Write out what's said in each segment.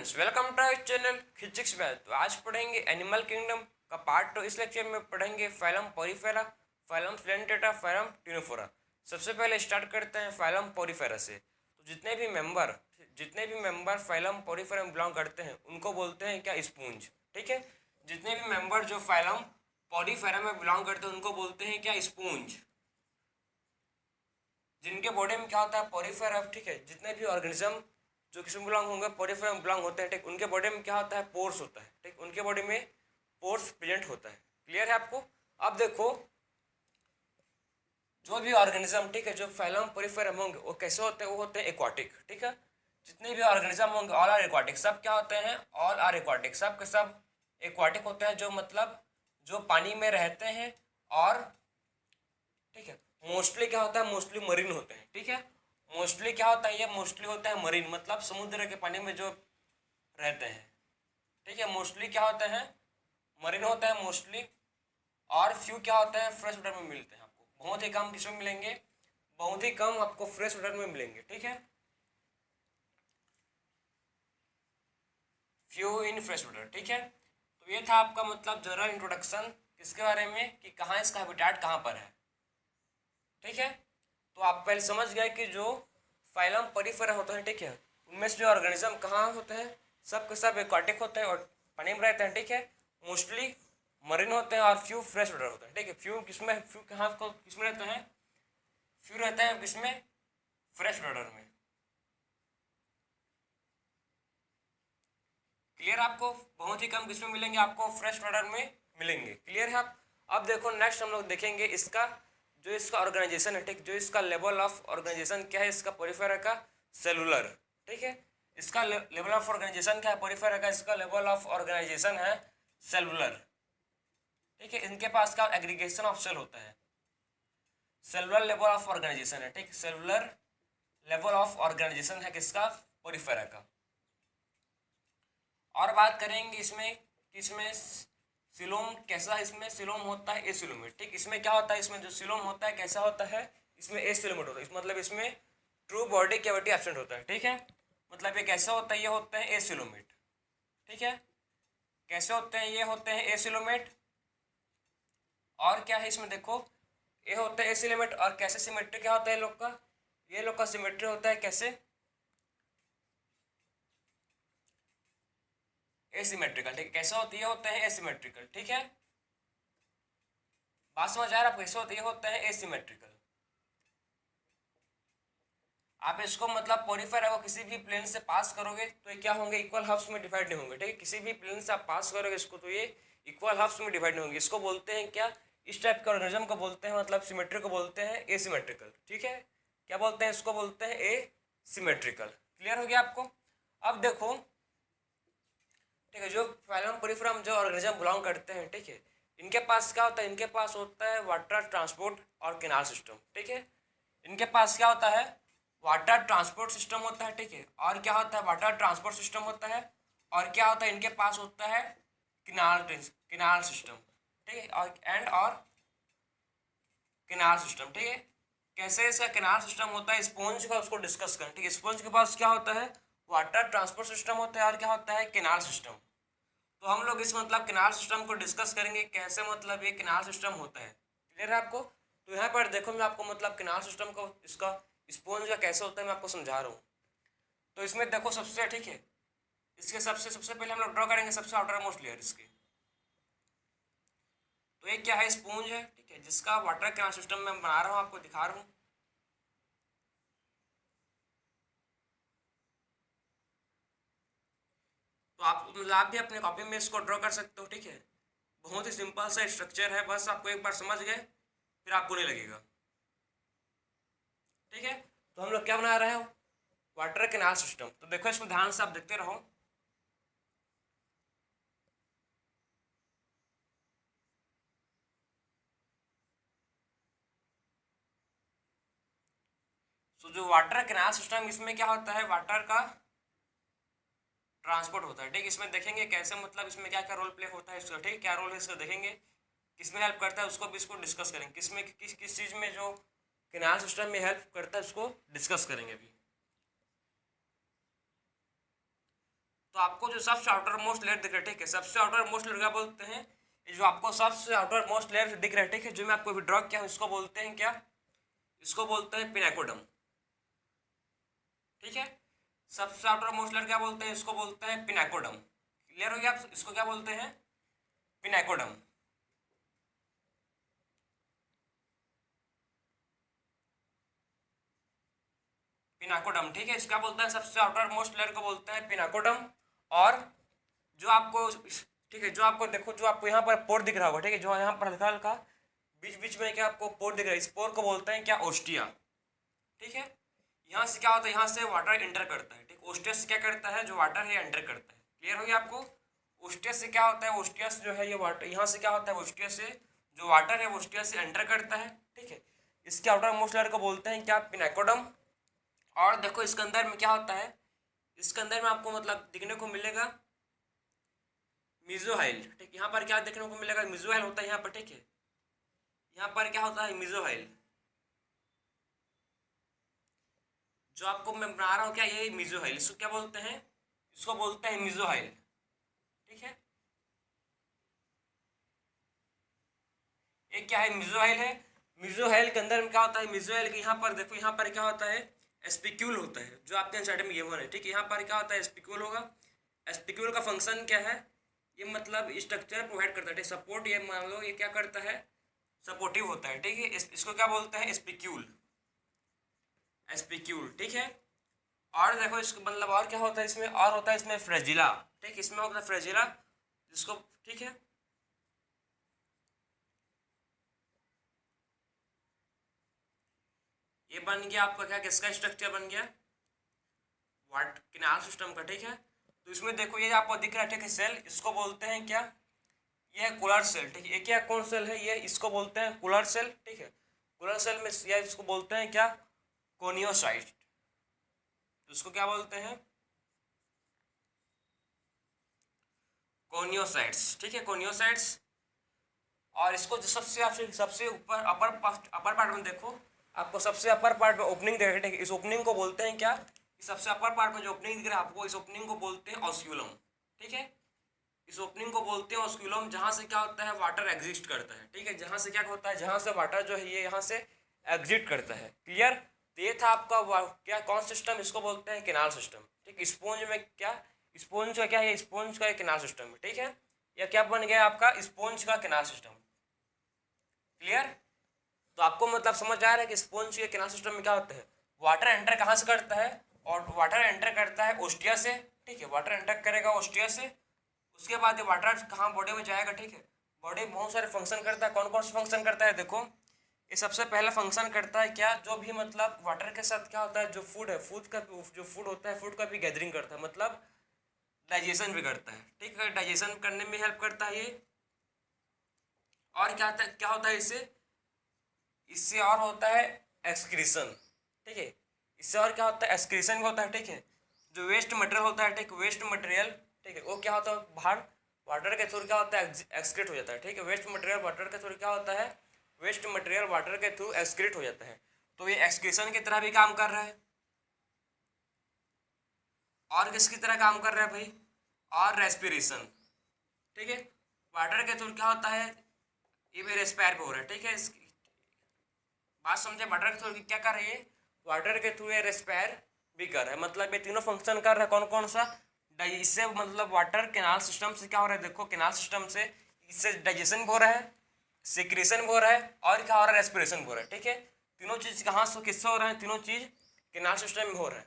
Friends, welcome to our channel physics math. तो आज पढ़ेंगे एनिमल किंगडम का पार्ट 2। इस लेक्चर में पढ़ेंगे फाइलम पॉरीफेरा, फाइलम प्लेनेटेटा, फाइलम टिनोफोरा। सबसे पहले स्टार्ट करते हैं फाइलम पॉरीफेरा से। तो जितने भी मेंबर फाइलम पॉरीफेरा में बिलोंग करते हैं उनको बोलते हैं क्या, स्पूंज। ठीक है, जितने भी मेंबर जो फाइलम पॉरीफेरा में बिलोंग करते हैं उनको बोलते हैं क्या, स्पूंज। जिनके बॉडी में क्या होता है, पॉरीफेरा। ठीक है, जितने भी ऑर्गेनिज्म जो किसमें बिलोंग होंगे, पॉरीफेरा में बिलोंग होते हैं। ठीक, उनके बॉडी में क्या होता है, पोर्स होता है। ठीक, उनके बॉडी में पोर्स प्रेजेंट होता है। क्लियर है आपको। अब देखो, जो भी ऑर्गेनिज्म, ठीक है, जो फाइलम पॉरीफेरा में होंगे वो कैसे होते हैं, वो होते हैं एक्वाटिक। ठीक है, जितने भी ऑर्गेनिज्म होंगे ऑल आर एक्वाटिक। सब क्या होते हैं, ऑल आर एक्वाटिक। सब के सब एक्वाटिक होते हैं, जो मतलब जो पानी में रहते हैं। और ठीक है, मोस्टली क्या होता है, मोस्टली मरीन होते हैं। ठीक है, मोस्टली क्या होता है, ये मोस्टली होता है मरीन, मतलब समुद्र के पानी में जो रहते हैं। ठीक है, मोस्टली क्या होते हैं, मरीन होता है मोस्टली। और फ्यू क्या होता है, फ्रेश वाटर में मिलते हैं आपको। बहुत ही कम किसमें मिलेंगे, बहुत ही कम आपको फ्रेश वाटर में मिलेंगे। ठीक है, फ्यू इन फ्रेश वाटर। ठीक है, तो ये था आपका मतलब जनरल इंट्रोडक्शन किसके बारे में, कि कहाँ इसका हैबिटेट कहाँ पर है। ठीक है, तो आप पहले समझ गए कि जो फाइलम पॉरीफेरा होता है, ठीक है, उनमें से जो ऑर्गेनिज्म कहाँ होते हैं, सब के सब एक्वाटिक होते हैं और पानी में रहते हैं। ठीक है, मोस्टली मरीन होते हैं और फ्यू फ्रेश वाटर होते हैं। ठीक है, फ्यू कहाँ को किसमें रहते हैं, फ्यू रहते हैं किसमें, फ्रेश वाटर में। क्लियर आपको, बहुत ही कम किसमें मिलेंगे, आपको फ्रेश वाटर में मिलेंगे। क्लियर है आप। अब देखो नेक्स्ट हम लोग देखेंगे इसका जो इसका ऑर्गेनाइजेशन है। ठीक, जो इसका लेवल ऑफ ऑर्गेनाइजेशन क्या है इसका पॉरीफेरा का, सेलुलर। ठीक है, इसका लेवल ऑफ ऑर्गेनाइजेशन क्या है पॉरीफेरा का, इसका लेवल ऑफ ऑर्गेनाइजेशन है सेलुलर। ठीक है, इनके पास क्या एग्रीगेशन ऑफ सेल होता है, सेलुलर लेवल ऑफ ऑर्गेनाइजेशन है। ठीक, सेलुलर लेवल ऑफ ऑर्गेनाइजेशन है किसका, पॉरीफेरा का। और बात करेंगे इसमें कि इसमें सिलोम कैसा, इसमें सिलोम होता है एसिलोमेट। ठीक, इसमें क्या होता है, इसमें जो सिलोम होता है कैसा होता है, इसमें एसिलोमेट होता है। मतलब इसमें ट्रू बॉडी कैविटी एब्सेंट होता है। ठीक है, मतलब ये कैसा होता है, ये होते हैं एसिलोमेट। ठीक है, कैसे होते हैं, ये होते हैं एसिलोमेट। और क्या है इसमें देखो, ये होते हैं एसिलोमेट। और कैसे सिमेट्री क्या होता है लोग का, ये लोग का सिमेट्री होता है कैसे, एसिमेट्रिकल। ठीक, कैसे होती है, होते हैं एसिमेट्रिकल। ठीक है, बात समझ आ रहा है आपको, कैसे होते हैं, होते हैं एसिमेट्रिकल। आप इसको मतलब पॉरीफेरा को किसी भी प्लेन से पास करोगे तो ये क्या होंगे, इक्वल हाफ्स में डिवाइड नहीं होंगे। ठीक है, किसी भी प्लेन से आप पास करोगे इसको तो ये इक्वल हाफ्स में डिवाइड नहीं होंगे। इसको बोलते हैं क्या, इस टाइप के ऑर्गेनिज्म को बोलते हैं, मतलब सिमेट्री को बोलते हैं एसिमेट्रिकल। ठीक है, क्या बोलते हैं, इसको बोलते हैं ए सिमेट्रिकल। क्लियर हो गया आपको। अब देखो, ठीक है, जो फाइलम पॉरीफेरा में जो ऑर्गेनिज्म बिलोंग करते हैं, ठीक है, इनके पास क्या होता है, इनके पास होता है वाटर ट्रांसपोर्ट और कैनाल सिस्टम। ठीक है, इनके पास क्या होता है, वाटर ट्रांसपोर्ट सिस्टम होता है। ठीक है, और क्या होता है, वाटर ट्रांसपोर्ट सिस्टम होता है। और क्या होता है, इनके पास होता है किनाल सिस्टम। ठीक है, और किनाल सिस्टम। ठीक है, कैसे इसका किनाल सिस्टम होता है, स्पॉन्ज का उसको डिस्कस करें। ठीक है, स्पॉन्ज के पास क्या होता है, वाटर ट्रांसपोर्ट सिस्टम होता है और क्या होता है, किनाल सिस्टम। तो हम लोग इस मतलब किनाल सिस्टम को डिस्कस करेंगे, कैसे मतलब ये किनाल सिस्टम होता है। क्लियर है आपको। तो यहाँ पर देखो, मैं आपको मतलब किनाल सिस्टम को इसका स्पॉन्ज का कैसे होता है मैं आपको समझा रहा हूँ। तो इसमें देखो सबसे, ठीक है, इसके सबसे पहले हम लोग ड्रॉ करेंगे सबसे आउटर मोस्ट लेयर इसके। तो ये क्या है, स्पॉन्ज है। ठीक है, जिसका वाटर किनाल सिस्टम मैं बना रहा हूँ, आपको दिखा रहा हूँ। तो आप मतलब आप भी अपने कॉपी में इसको ड्रॉ कर सकते हो। ठीक है, बहुत ही सिंपल सा स्ट्रक्चर है, बस आपको एक बार समझ गए फिर आपको नहीं लगेगा। ठीक है, तो हम लोग क्या बना रहे हैं, वाटर कैनाल सिस्टम। तो देखो इसको ध्यान से आप देखते रहो। तो जो वाटर कैनाल सिस्टम, इसमें क्या होता है, वाटर का ट्रांसपोर्ट होता है। ठीक, इसमें देखेंगे कैसे मतलब इसमें क्या क्या रोल प्ले होता है इसका। ठीक, क्या रोल है इसका देखेंगे, किसमें हेल्प करता है उसको भी इसको डिस्कस करेंगे, किसमें किस चीज़ में जो कैनाल सिस्टम में हेल्प करता है उसको डिस्कस करेंगे अभी। तो आपको जो सबसे आउटर मोस्ट लेयर दिख रहा है, ठीक है, सबसे आउटर मोस्ट लेयर क्या बोलते हैं, ये जो आपको सबसे आउटर मोस्ट लेयर दिख रहा है, ठीक है, जो मैं आपको ड्रॉ किया हूँ, इसको बोलते हैं क्या, इसको बोलते हैं पिनाकोडम, ठीक है। सबसे आउटर मोस्ट लेयर क्या बोलते हैं, इसको बोलते हैं पिनाकोडम। क्लियर हो गया, आप इसको क्या बोलते हैं, पिनाकोडम। पिनाकोडम, ठीक है, इसका बोलते हैं सबसे आउटर मोस्ट लेयर को बोलते हैं पिनाकोडम। और जो आपको, ठीक है, जो आपको देखो, जो आपको यहाँ पर पोर दिख रहा होगा, ठीक है, जो यहाँ पर हल्का हल्का बीच बीच में क्या आपको पोर दिख रहा है, इस पोर को बोलते हैं क्या, ओस्टिया, ठीक है। यहाँ से क्या होता है, यहाँ से वाटर एंटर करता है, ठीक, ओस्टिया से क्या करता है, जो वाटर है एंटर करता है। क्लियर हो गया आपको, ओस्टिया से क्या होता है, ओस्टिया से जो है ये वाटर, यहाँ से क्या होता है, ओस्टिया से जो वाटर है ओस्टिया से एंटर करता है, ठीक है। इसके आउटर मोस्ट लेयर को बोलते हैं क्या, पिनाकोडम। और देखो इसके अंदर में क्या होता है, इसके अंदर में आपको मतलब दिखने को मिलेगा मिजोहाइल, ठीक, यहाँ पर क्या देखने को मिलेगा, मिजोहाइल होता है यहाँ पर, ठीक है, यहाँ पर क्या होता है, मिजोहाइल। जो आपको मैं बना रहा हूँ क्या, ये मिजोहाइल, इसको क्या बोलते हैं, इसको बोलते हैं मिजोहाइल, ठीक है। ये क्या है, मिजोहाइल है। मिजोहाइल के अंदर में क्या होता है, मिजोहाइल के यहाँ पर देखो, यहाँ पर क्या होता है, एस्पिक्यूल होता है, जो आपके साइड में ये वन है, ठीक है, यहाँ पर क्या होता है, एस्पिक्यूल होगा। एस्पिक्यूल का फंक्शन क्या है, ये मतलब स्ट्रक्चर प्रोवाइड करता है, ठीक, सपोर्ट, ये मान लो ये क्या करता है, सपोर्टिव होता है, ठीक है, इसको क्या बोलते हैं, एस्पिक्यूल, एस्पिक्यूल, ठीक है। और देखो इसको मतलब और क्या होता है इसमें, और होता है इसमें फ्रेजिला, ठीक, इसमें होता है फ्रेजिला, जिसको, ठीक है, ये बन गया आपका क्या, किसका स्ट्रक्चर बन गया, वाट किनाल सिस्टम का, ठीक है। तो इसमें देखो ये आपको दिख रहा है, ठीक है, सेल, इसको बोलते हैं क्या, ये है कुलर सेल, ठीक है, ये क्या कौन सेल है, ये इसको बोलते हैं कुलर सेल, ठीक है। कुलर सेल में या इसको बोलते हैं क्या, कोनियोसाइट, तो इसको क्या बोलते हैं, कोनियोसाइट्स, ठीक है, कोनियोसाइट्स। और इसको जो सबसे ऊपर अपर पार्ट में देखो, आपको सबसे अपर पार्ट में ओपनिंग दिख रहा है, इस ओपनिंग को बोलते हैं क्या, सबसे अपर पार्ट में जो ओपनिंग दिख रहा है आपको, इस ओपनिंग को बोलते हैं ऑस्क्यूलम, ठीक है। इस ओपनिंग को बोलते हैं ऑस्क्यूलम, जहाँ से क्या होता है, वाटर एग्जिस्ट करता है, ठीक है, जहाँ से क्या होता है, जहाँ से वाटर जो है ये यहाँ से एग्जिट करता है। क्लियर, तो ये था आपका क्या, कौन सिस्टम, इसको बोलते हैं केनाल सिस्टम, ठीक। स्पोंज में क्या, स्पोंज का क्या है, स्पोंज का केनाल सिस्टम है, ठीक है, या क्या बन गया आपका, स्पोंज का केनाल सिस्टम। क्लियर, तो आपको मतलब समझ आ रहा है कि स्पोंज के केनाल सिस्टम में क्या होता है, वाटर एंटर कहाँ से करता है, और वाटर एंटर करता है ओस्टिया से, ठीक है, वाटर एंटर करेगा ओस्टिया से, उसके बाद ये वाटर कहाँ, बॉडी में जाएगा, ठीक है। बॉडी बहुत सारे फंक्शन करता है, कौन कौन से फंक्शन करता है, देखो ये सबसे पहला फंक्शन करता है क्या, जो भी मतलब वाटर के साथ क्या होता है, जो फूड है, फूड का जो फूड होता है, फूड का भी गैदरिंग करता है, मतलब डाइजेशन भी करता है, ठीक है, डाइजेशन करने में हेल्प करता है ये। और क्या होता है इससे, इससे और होता है एक्सक्रीशन, ठीक है, इससे और क्या होता है, एक्सक्रीशन भी होता है, ठीक है। जो वेस्ट मटेरियल होता है, ठीक, वेस्ट मटेरियल, ठीक है, वो क्या होता है, बाहर वाटर के थ्रू क्या होता है, एक्सक्रीट हो जाता है, ठीक है। वेस्ट मटेरियल वाटर के थ्रू क्या होता है, वेस्ट मटेरियल वाटर के थ्रू एक्सक्रीट हो जाता है, तो ये एक्सक्रीशन की तरह भी काम कर रहा है। और किसकी तरह काम कर रहा है भाई, और रेस्पिरेशन, ठीक है, वाटर के थ्रू क्या होता है, ये भी रेस्पायर पे हो रहा है, ठीक है। इसकी बात समझे, वाटर के थ्रू क्या कर रही है, वाटर के थ्रू ये रेस्पायर भी कर रहा है, मतलब ये तीनों फंक्शन कर रहा है, कौन कौन सा, इससे मतलब वाटर केनाल सिस्टम से क्या हो रहा है, देखो केनाल सिस्टम से इससे डाइजेशन भी हो रहा है, सिक्रेशन भी हो रहा है, और क्या हो रहा है, रेस्पिरेशन भी हो रहा है, ठीक है। तीनों चीज़ कहाँ से किससे हो रहा है, तीनों चीज़ केनाल सिस्टम में हो रहा है।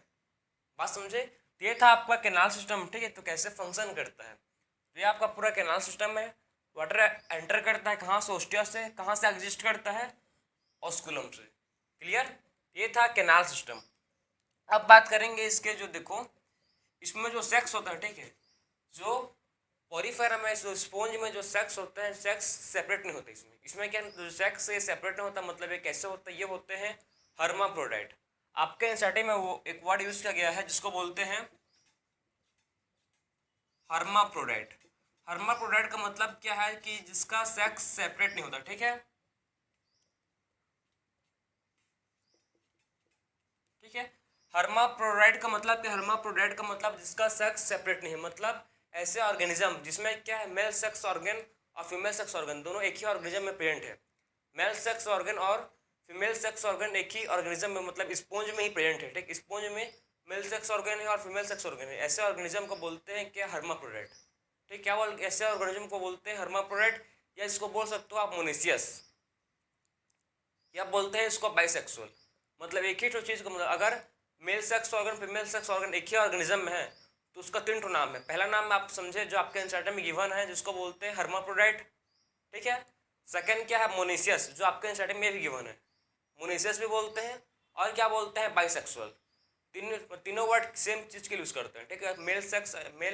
बात समझे, ये था आपका केनाल सिस्टम, ठीक है। तो कैसे फंक्शन करता है, तो ये आपका पूरा केनाल सिस्टम है। वाटर एंटर करता है कहाँ से, ओस्टिया से, कहाँ से एग्जिस्ट करता है, ऑस्कुलम से। क्लियर, ये था केनाल सिस्टम। अब बात करेंगे इसके, जो देखो इसमें जो सेक्स होता है, ठीक है, जो पॉरीफेरा में, जो स्पोंज में जो सेक्स होता है, सेक्स सेपरेट नहीं होता इसमें। इसमें क्या, जो सेक्स से सेपरेट नहीं होता, मतलब ये कैसे होता है, ये होते हैं हर्माफ्रोडाइट। आपके एनसीईआरटी में वो एक वर्ड यूज किया गया है जिसको बोलते हैं हर्माफ्रोडाइट। हर्माफ्रोडाइट का मतलब क्या है कि जिसका सेक्स सेपरेट नहीं होता, ठीक है, ठीक है। हर्माफ्रोडाइट का मतलब क्या, हर्माफ्रोडाइट का मतलब जिसका सेक्स सेपरेट नहीं है, मतलब ऐसे ऑर्गेनिज्म जिसमें क्या है मेल सेक्स ऑर्गन और फीमेल सेक्स ऑर्गन दोनों एक ही ऑर्गेनिज्म में प्रेजेंट है। मेल सेक्स ऑर्गन और फीमेल सेक्स ऑर्गन एक ही ऑर्गेनिज्म में मतलब स्पोंज में ही प्रेजेंट है, ठीक। स्पोंज में मेल सेक्स ऑर्गन है और फीमेल सेक्स ऑर्गन है, ऐसे ऑर्गेनिज्म को बोलते हैं क्या, हर्माफ्रोडाइट, ठीक। क्या बोल ऐसे ऑर्गेनिज्म को बोलते हैं हर्माफ्रोडाइट, या इसको बोल सकते हो आप मोनेसियस, या बोलते हैं इसको बाइसेक्सुअल। मतलब एक ही चीज़ को मतलब अगर male sex organ female sex organ एक ही ऑर्गेनिज्म में है तो उसका तीन ठो नाम है। पहला नाम आप समझे जो आपके एनसीईआरटी में गिवन है जिसको बोलते हैं हर्माफ्रोडाइट, ठीक है। सेकंड क्या है, मोनेसियस, जो आपके एनसीईआरटी में भी गिवन है, मोनेसियस भी बोलते हैं। और क्या बोलते हैं, बाइसेक्सुअल। तीनों वर्ड सेम चीज़ के यूज़ करते हैं, ठीक है। मेल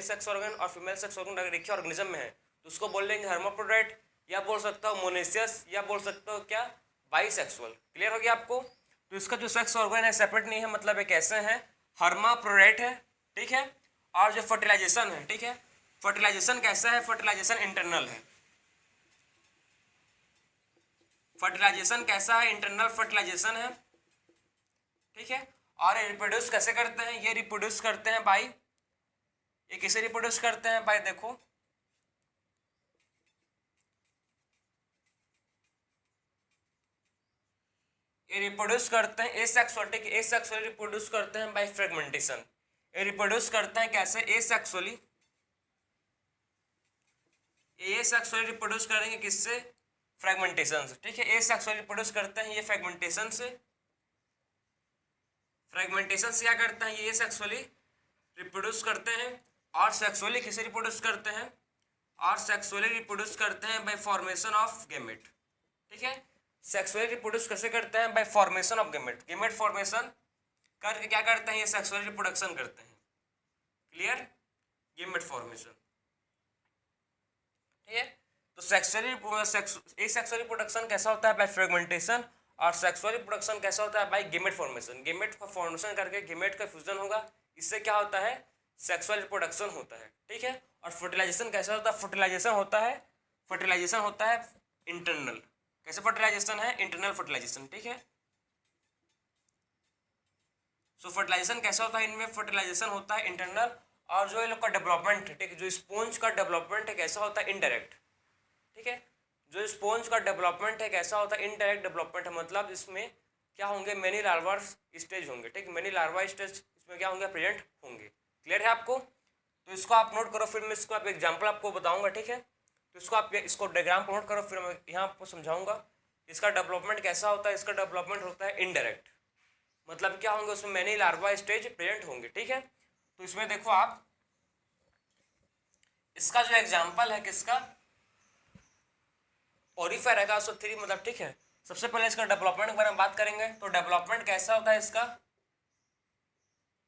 सेक्स ऑर्गन और फीमेल सेक्स ऑर्गन अगर एक ही ऑर्गेनिज्म में है तो उसको बोल लेंगे हर्माफ्रोडाइट, या बोल सकता हो मोनेसियस, या बोल सकते हो क्या, बाइसेक्सुअल। क्लियर हो गया आपको। तो इसका जो सेक्स ऑर्गन है सेपरेट नहीं है, मतलब एक ऐसे हैं हर्माफ्रोडाइट है, ठीक है। और जो फर्टिलाइजेशन है, ठीक है, फर्टिलाइजेशन कैसा है, फर्टिलाइजेशन इंटरनल है। फर्टिलाइजेशन कैसा है, इंटरनल फर्टिलाइजेशन है, ठीक है। और ये रिप्रोड्यूस कैसे करते हैं, ये रिप्रोड्यूस करते हैं बाई, ये किसे रिप्रोड्यूस करते हैं बाई, देखो ये रिप्रोड्यूस करते हैं एसेक्सुअली, एसेक्सुअली रिप्रोड्यूस करते हैं बाय फ्रेगमेंटेशन। ये रिप्रोड्यूस करते हैं कैसे, एसेक्सुअली, एसेक्सुअली रिप्रोड्यूस करेंगे किससे, फ्रेगमेंटेशन से, ठीक है। एसेक्सुअली रिप्रोड्यूस करते हैं ये फ्रेगमेंटेशन से, फ्रेगमेंटेशन से क्या करते हैं ये सेक्सुअली रिप्रोड्यूस करते हैं। और सेक्सुअली किसे रिप्रोड्यूस करते हैं, और सेक्सुअली रिप्रोड्यूस करते हैं बाय फॉर्मेशन ऑफ गेमेट, ठीक है। सेक्सुअली रिप्रोड्यूस कैसे करते हैं, bye formation of gamete, gamete formation करके क्या करते हैं ये सेक्सुअल रिप्रोडक्शन करते हैं। क्लियर, गेमेट फॉर्मेशन, ठीक है। तो सेक्सुअल रिप्रोडक्शन कैसा होता है, बाय फ्रेगमेंटेशन, और सेक्सुअल रिप्रोडक्शन कैसा होता है, by gamete formation. Gamete formation करके गेमेट का फ्यूजन होगा, इससे क्या होता है, सेक्सुअल रिप्रोडक्शन होता है, ठीक है। और फर्टिलाइजेशन कैसा होता है, फर्टिलाइजेशन होता है इंटरनल। कैसे फर्टिलाइजेशन है, इंटरनल फर्टिलाइजेशन, ठीक है। सो फर्टिलाइजेशन कैसा होता है, इनमें फर्टिलाइजेशन होता है इंटरनल। और जो ये लोग का डेवलपमेंट है, ठीक है, जो स्पोंज का डेवलपमेंट है कैसा होता है, इनडायरेक्ट, ठीक है। जो स्पोंज का डेवलपमेंट है कैसा होता है, इनडायरेक्ट डेवलपमेंट है, मतलब इसमें क्या होंगे, मेनी लार्वा स्टेज होंगे, ठीक। मेनी लार्वा स्टेज इसमें क्या होंगे, प्रेजेंट होंगे। क्लियर है आपको। तो इसको आप नोट करो, फिर मैं इसको आप एग्जाम्पल आपको बताऊंगा, ठीक है। तो इसको आप इसको डायग्राम नोट करो, फिर मैं यहाँ आपको समझाऊंगा इसका डेवलपमेंट कैसा होता है। इसका डेवलपमेंट होता है इनडायरेक्ट, मतलब क्या होंगे उसमें मैनी लार्वा स्टेज प्रेजेंट होंगे, ठीक है। तो इसमें देखो आप, इसका जो एग्जाम्पल है किसका, पॉरीफेरा है 3 मतलब, ठीक है। सबसे पहले इसका डेवलपमेंट के बारे में बात करेंगे। तो डेवलपमेंट कैसा होता है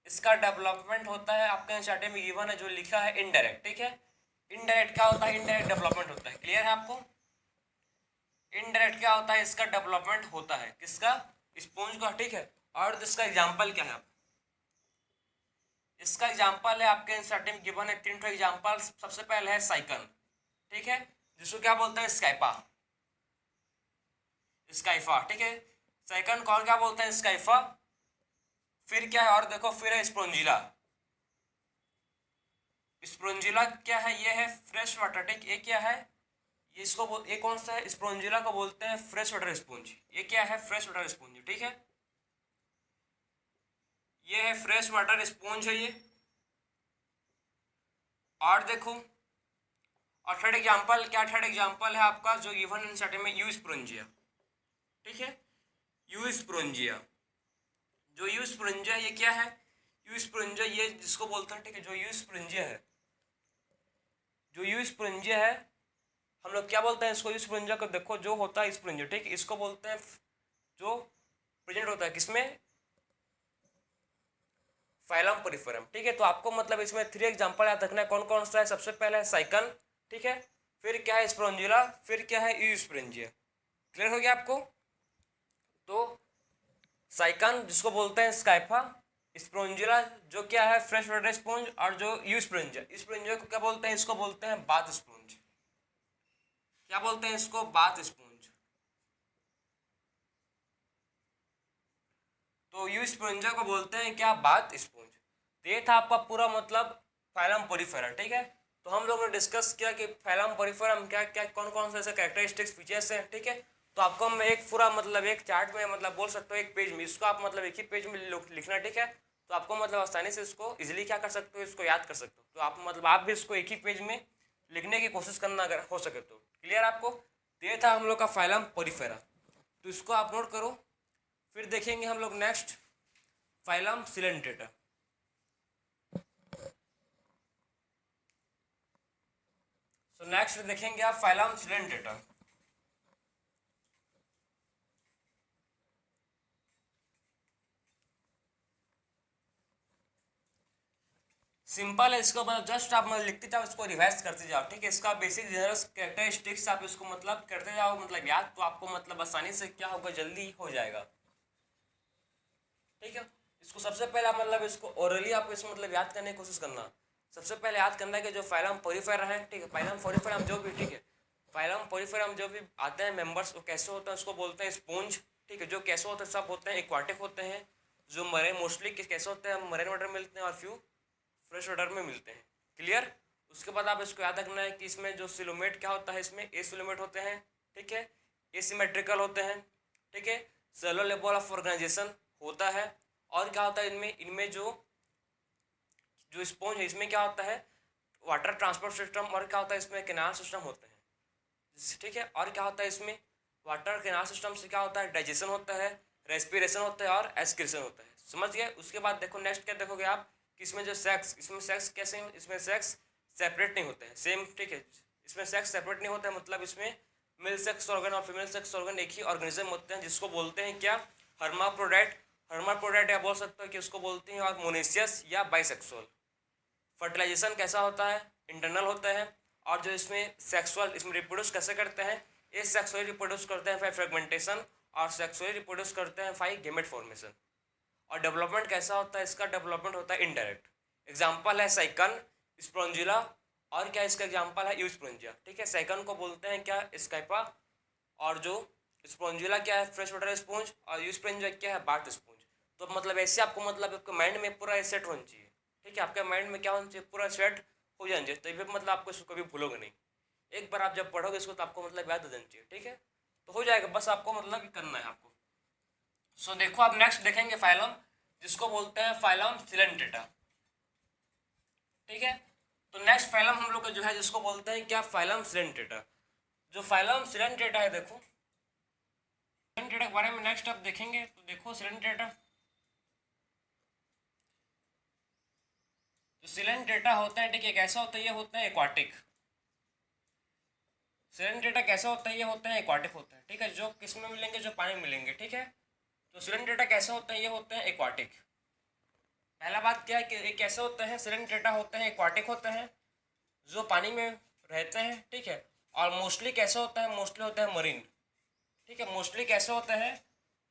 इसका डेवलपमेंट होता है आपके एनसीईआरटी में गिवन है जो लिखा है इनडायरेक्ट, ठीक है। इनडायरेक्ट क्या होता है, इनडायरेक्ट डेवलपमेंट होता है। क्लियर है आपको। इनडायरेक्ट क्या होता है, इसका डेवलपमेंट होता है किसका, स्पोंज का, ठीक है। और इसका एग्जाम्पल क्या है, इसका एग्जाम्पल है आपके एनसीईआरटी में गिवन है 3 एग्जाम्पल। सबसे पहले है साइकन, ठीक है, जिसको क्या बोलते हैं, स्काइपा, स्काइफा, ठीक है। सेकंड कौन क्या बोलते हैं, स्काइफा। फिर क्या है, और देखो फिर है स्प्रोंजिला। स्प्रोंजिला क्या है, ये है फ्रेश वाटर, ठीक। ये क्या है, ये इसको ये कौन सा है, स्प्रोंजिला को बोलते हैं फ्रेश वाटर स्पॉन्ज। ये क्या है, फ्रेश वाटर स्पॉन्ज, ठीक है। ये है फ्रेश वाटर स्पॉन्ज है ये। और देखो, और थर्ड एग्जांपल क्या, थर्ड एग्जांपल है आपका जो गिवन एनसीईआरटी में यू स्प्रोंजिया, ठीक है। यू स्प्रोंजिया, जो यू स्प्रोंजिया ये क्या है, यू स्प्रोंजिया ये जिसको बोलते हैं, ठीक है, जो यू स्प्रोंजिया है, जो यू स्प्रोंजिया है, हम लोग क्या बोलते हैं इसको, यू स्प्रोंजिया को देखो जो होता है स्प्रोंजिया, ठीक। इसको बोलते हैं जो प्रेजेंट होता है किसमें, फाइलम पोरिफेरम, ठीक है। तो आपको मतलब इसमें 3 एग्जांपल याद रखना है, कौन कौन सा है। सबसे पहले है साइकन, ठीक है। फिर क्या है, स्प्रोंजिला। फिर क्या है, यू स्प्रोंजिया। क्लियर हो गया आपको। तो साइकन जिसको बोलते हैं स्काइफा, स्प्रोंजिला जो क्या है फ्रेश वाटर स्पॉन्ज, और जो यू स्प्रोंजिया, स्प्रोंजिया को क्या बोलते हैं, इसको बोलते हैं बाथ स्पॉन्ज। क्या बोलते हैं इसको, बाथ स्पॉन्ज। तो यू स्पोंजा को बोलते हैं क्या, बाथ स्पोंज। तो ये था आपका पूरा मतलब फाइलम पोरिफेरा, ठीक है। तो हम लोग ने डिस्कस किया कि फाइलम पोरिफेरा में क्या क्या कौन कौन से ऐसे कैरेक्टरिस्टिक्स फीचर्स हैं, ठीक है। तो आपको हम एक पूरा मतलब एक चार्ट में मतलब बोल सकते हो, एक पेज में, इसको आप मतलब एक ही पेज में लिखना, ठीक है। तो आपको मतलब आसानी से इसको इजीली क्या कर सकते हो, इसको याद कर सकते हो। तो आप मतलब आप भी इसको एक ही पेज में लिखने की कोशिश करना अगर हो सके तो। क्लियर आपको? तो ये था हम लोग का फाइलम पोरिफेरा, तो इसको आप नोट करो। फिर देखेंगे हम लोग नेक्स्ट फाइलम सिलेंट्रेटा। तो नेक्स्ट देखेंगे आप फाइलम सिलेंट्रेटा। सिंपल है, इसको मतलब जस्ट आप मतलब लिखते जाओ, इसको रिवाइज करते जाओ, ठीक है। इसका बेसिक जनरल कैरेक्टरिस्टिक्स आप इसको मतलब करते जाओ मतलब याद, तो आपको मतलब आसानी से क्या होगा, जल्दी हो जाएगा, ठीक है। इसको सबसे पहले आप मतलब इसको ओरली आपको इसको मतलब याद करने की कोशिश करना। सबसे पहले याद करना है कि जो फाइलम पोरिफेरा है, ठीक है, फाइलम पोरिफेरा जो भी, ठीक है, फाइलम पोरिफेरा जो भी आते हैं मेंबर्स, वो कैसे होते हैं उसको बोलते हैं स्पोंज, ठीक है। जो कैसे होते हैं सब होते हैं एक्वाटिक होते हैं, जो मरीन मोस्टली कैसे होते हैं, मरीन वाटर मिलते हैं और फ्यू फ्रेश वाटर में मिलते हैं। क्लियर? उसके बाद आप इसको याद रखना है कि इसमें जो सिलोमेट क्या होता है, इसमें ए सिलोमेट होते हैं, ठीक है, एसिमेट्रिकल होते हैं, ठीक है, सेलुलर लेवल ऑफ ऑर्गेनाइजेशन होता है। और क्या होता है इनमें, इनमें जो जो स्पॉन्ज है इसमें क्या होता है, वाटर ट्रांसपोर्ट सिस्टम, और क्या होता है इसमें कैनाल सिस्टम होते हैं, ठीक है। और क्या होता है इसमें वाटर कैनाल सिस्टम से क्या होता है, डाइजेशन होता है, रेस्पिरेशन होता है और एक्सक्रीशन होता है। समझ गए? उसके बाद देखो नेक्स्ट क्या देखोगे आप कि इसमें जो सेक्स, इसमें सेक्स कैसे, इसमें सेक्स सेपरेट नहीं होते हैं, सेम, ठीक है। इसमें सेक्स सेपरेट नहीं होता है, मतलब इसमें मेल सेक्स ऑर्गन और फीमेल सेक्स ऑर्गन एक ही ऑर्गेनिज्म होते हैं, जिसको बोलते हैं क्या, हर्माफ्रोडाइट। हर्माफ्रोडाइट या बोल सकते हो कि उसको बोलते हैं और मोनेशियस या बाइसेक्सुअल। फर्टिलाइजेशन कैसा होता है, इंटरनल होता है। और जो इसमें सेक्सुअल, इसमें रिप्रोड्यूस कैसे करते हैं, ये सेक्सुअली रिप्रोड्यूस करते हैं बाय फ्रेगमेंटेशन, और सेक्सुअली रिप्रोड्यूस करते हैं बाय गेमेट फॉर्मेशन। और डेवलपमेंट कैसा होता है, इसका डेवलपमेंट होता है इनडायरेक्ट। एग्जाम्पल है साइकन, स्पोंजिला, और क्या इसका एग्जाम्पल है यूस्पोंजिया, ठीक है। साइकन को बोलते हैं क्या, स्काइपा, और जो स्पोंजिला क्या है, फ्रेश वाटर स्पॉन्ज, और यूस्पोंजिया क्या है, बाथ स्पॉन्ज। तो मतलब ऐसे आपको मतलब आपके माइंड में पूरा सेट होना चाहिए, ठीक है। आपके माइंड में क्या होना चाहिए, पूरा सेट हो जाना चाहिए, तभी मतलब आपको इसको कभी भूलोगे नहीं। एक बार आप जब पढ़ोगे इसको तो आपको मतलब याद हो जाना चाहिए, ठीक है। तो हो जाएगा, बस आपको मतलब करना है आपको। सो देखो आप नेक्स्ट देखेंगे फाइलम, जिसको बोलते हैं फाइलम सिलेंट्रेटा, ठीक है। तो नेक्स्ट फाइलम हम लोग का जो है जिसको बोलते हैं क्या, फाइलम सिलेंट्रेटा। जो फाइलम सिलेंट्रेटा है, देखो सिलेंट्रेटा के बारे में नेक्स्ट आप देखेंगे। तो देखो सिलेंट्रेटा, तो सिलेंट्रेटा होता है, ठीक है, कैसा होता है, ये होता है एक्वाटिक। सिलेंट्रेटा कैसा होता है, ये होता है एक्वाटिक होता है, ठीक है। जो किस में मिलेंगे, जो पानी में मिलेंगे, ठीक है। तो सिलेंट्रेटा कैसा होता है, ये होता है एक्वाटिक। पहला बात क्या है कि ये कैसे होता है, सिलेंट्रेटा होता है एक्वाटिक होता है, जो पानी में रहते हैं, ठीक है। और मोस्टली कैसे होता है, मोस्टली होता है मरीन, ठीक है। मोस्टली कैसे होता है,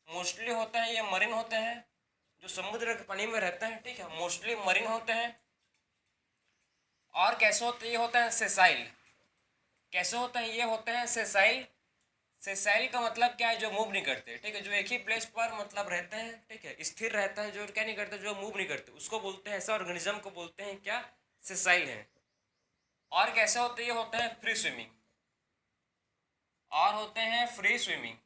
मोस्टली होता है ये मरीन होते हैं, जो समुद्र के पानी में रहते हैं, ठीक है, मोस्टली मरीन होते हैं। और कैसे होते, ये होता है सेसाइल। कैसे होते हैं, ये होते हैं सेसाइल। सेसाइल का मतलब क्या है, जो मूव नहीं करते, ठीक है, जो एक ही प्लेस पर मतलब रहते हैं, ठीक है, स्थिर रहता है, जो क्या नहीं करते, जो मूव नहीं करते, उसको बोलते हैं, ऐसा ऑर्गेनिज्म को बोलते हैं क्या, सेसाइल है। और कैसे होते हैं, ये होते हैं फ्री स्विमिंग, और होते हैं फ्री स्विमिंग,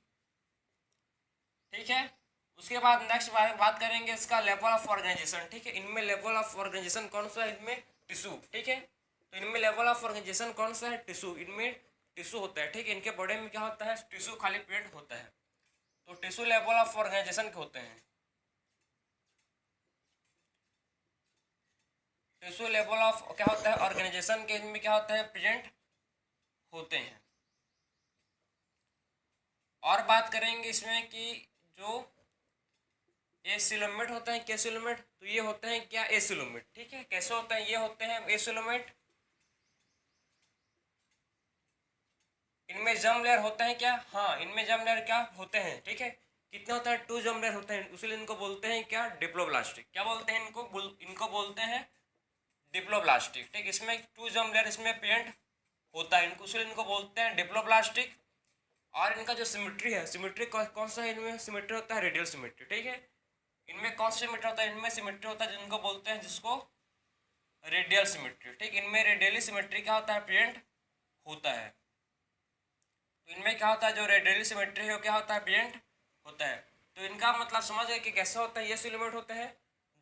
ठीक है। उसके बाद नेक्स्ट बात करेंगे इसका लेवल ऑफ ऑर्गेनाइजेशन, ठीक है। इनमें लेवल ऑफ ऑर्गेनाइजेशन कौन सा है, इनमें टिश्यू, ठीक है। तो इनमें लेवल ऑफ ऑर्गेनाइजेशन कौन सा है, टिश्यू। इनमें टिश्यू होता है, ठीक है। इनके बॉडी में क्या होता है, टिश्यू खाली पेट होता है। तो टिश्यू लेवल ऑफ ऑर्गेनाइजेशन के होते हैं, टिश्यू लेवल ऑफ क्या होता है, ऑर्गेनाइजेशन के इनमें क्या होता है, प्रेजेंट होते हैं। और बात करेंगे इसमें कि जो एसिलोमेट होते हैं, कैसिलोमेट, तो ये होते हैं क्या, एसिलोमेट, ठीक है। कैसे होते हैं, ये होते हैं एसिलोमेट। इनमें जर्म लेयर होते हैं क्या, हाँ, इनमें जर्म लेयर क्या होते हैं, ठीक है। कितने होते हैं, 2 जर्म लेयर होते हैं, उसीलिए इनको बोलते हैं क्या, डिप्लोब्लास्टिक। क्या बोलते हैं इनको बोलते हैं डिप्लोब्लास्टिक, ठीक। इसमें 2 जर्म लेयर इसमें प्रेजेंट होता है, इनको इसलिए इनको बोलते हैं डिप्लोब्लास्टिक। और इनका जो सिमेट्री है, सिमेट्री कौन सा है, इनमें सिमेट्री होता है रेडियल सिमेट्री, ठीक है। इनमें कौन सा सिमेट्री होता है? इनमें सिमेट्री होता है जिनको बोलते हैं, जिसको रेडियल सिमेट्री, ठीक। इनमें रेडियली सिमेट्री क्या होता है? प्रेजेंट होता है। तो इनमें क्या होता है? जो रेडियली सिमेट्री है वो क्या होता है? प्रेजेंट होता है। तो इनका मतलब समझ गए कि कैसे होता है? ये सिलेमेंट होते हैं,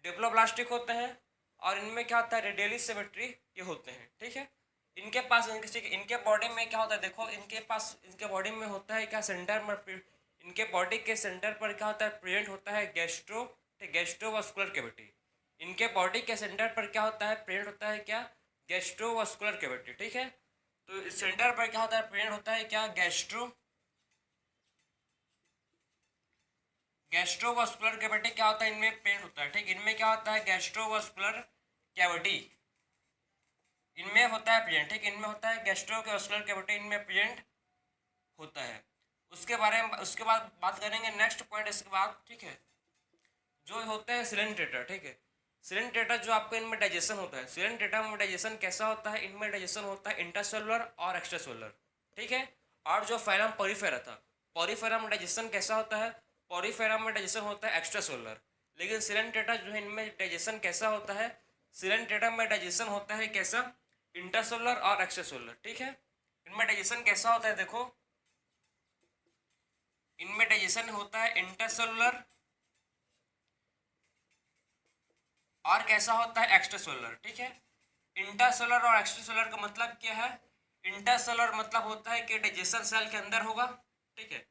डिप्लोब्लास्टिक होते हैं, और इनमें क्या होता है? रेडियली सिमेट्री ये होते हैं, ठीक है। इनके पास इनके बॉडी में क्या होता है? देखो इनके पास, इनके बॉडी में होता है क्या? सेंटर में, इनके बॉडी के सेंटर पर क्या होता है? प्रेजेंट होता है गैस्ट्रोवास्कुलर कैविटी। इनके बॉडी के सेंटर पर क्या होता है? प्रेजेंट होता है क्या? गैस्ट्रोवास्कुलर कैविटी, ठीक है। तो इस सेंटर पर क्या होता है? प्रेजेंट होता है क्या? गैस्ट्रोवास्कुलर कैविटी क्या होता है? इनमें प्रेजेंट होता है, ठीक। इनमें क्या होता है? गैस्ट्रोवास्कुलर कैविटी इनमें होता है प्रेजेंट, ठीक। इनमें होता है गैस्ट्रोवास्कुलर कैविटी, इनमें प्रेजेंट होता है। उसके बारे में उसके बाद बात करेंगे नेक्स्ट पॉइंट इसके बाद, ठीक है। जो होते हैं सिलेंट्रेटर, ठीक है। सिलेंट्रेटर जो आपको इनमें डाइजेशन होता है, सिलेंट्रेटर में डाइजेशन कैसा होता है? इनमें डाइजेशन होता है इंटरसेलुलर और एक्स्ट्रासेलुलर, ठीक है। और जो फाइलम पॉलीफेरा था, पॉलीफेरा में डाइजेशन कैसा होता है? पॉलीफेरा में डाइजेशन होता है एक्स्ट्रासेलुलर। लेकिन सिलेंट्रेटर जो है इनमें डाइजेशन कैसा होता है? सिलेंट्रेटर में डाइजेशन होता है कैसा? इंटरसेलुलर और एक्स्ट्रासेलुलर, ठीक है। इनमें डाइजेशन कैसा होता है? देखो इनमें डाइजेशन होता है इंटरसेलुलर और कैसा होता है? एक्स्ट्रासेलुलर, ठीक है। इंटरसेलुलर और एक्स्ट्रासेलुलर का मतलब क्या है? इंटरसेलुलर मतलब होता है कि डाइजेशन सेल के अंदर होगा, ठीक है।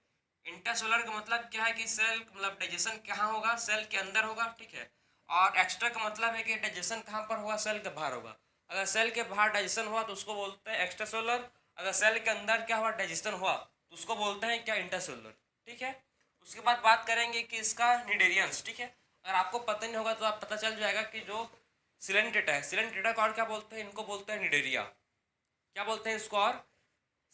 इंटरसेलुलर का मतलब क्या है? कि सेल मतलब डाइजेशन कहाँ होगा? सेल के अंदर होगा, ठीक है। और एक्स्ट्रा का मतलब है कि डाइजेशन कहाँ पर होगा? सेल के बाहर होगा। अगर सेल के बाहर डाइजेशन हुआ तो उसको बोलते हैं एक्स्ट्रासेलुलर। अगर सेल के अंदर क्या हुआ? डाइजेशन हुआ तो उसको बोलते हैं क्या? इंटरसेलुलर, ठीक है। उसके बाद बात करेंगे कि इसका निडेरियंस, ठीक है। अगर आपको पता नहीं होगा तो आप पता चल जाएगा कि जो सिलेंट्रेटा है, सिलेंट्रेटा को और क्या बोलते हैं? इनको बोलते हैं निडेरिया। क्या बोलते हैं इसको? और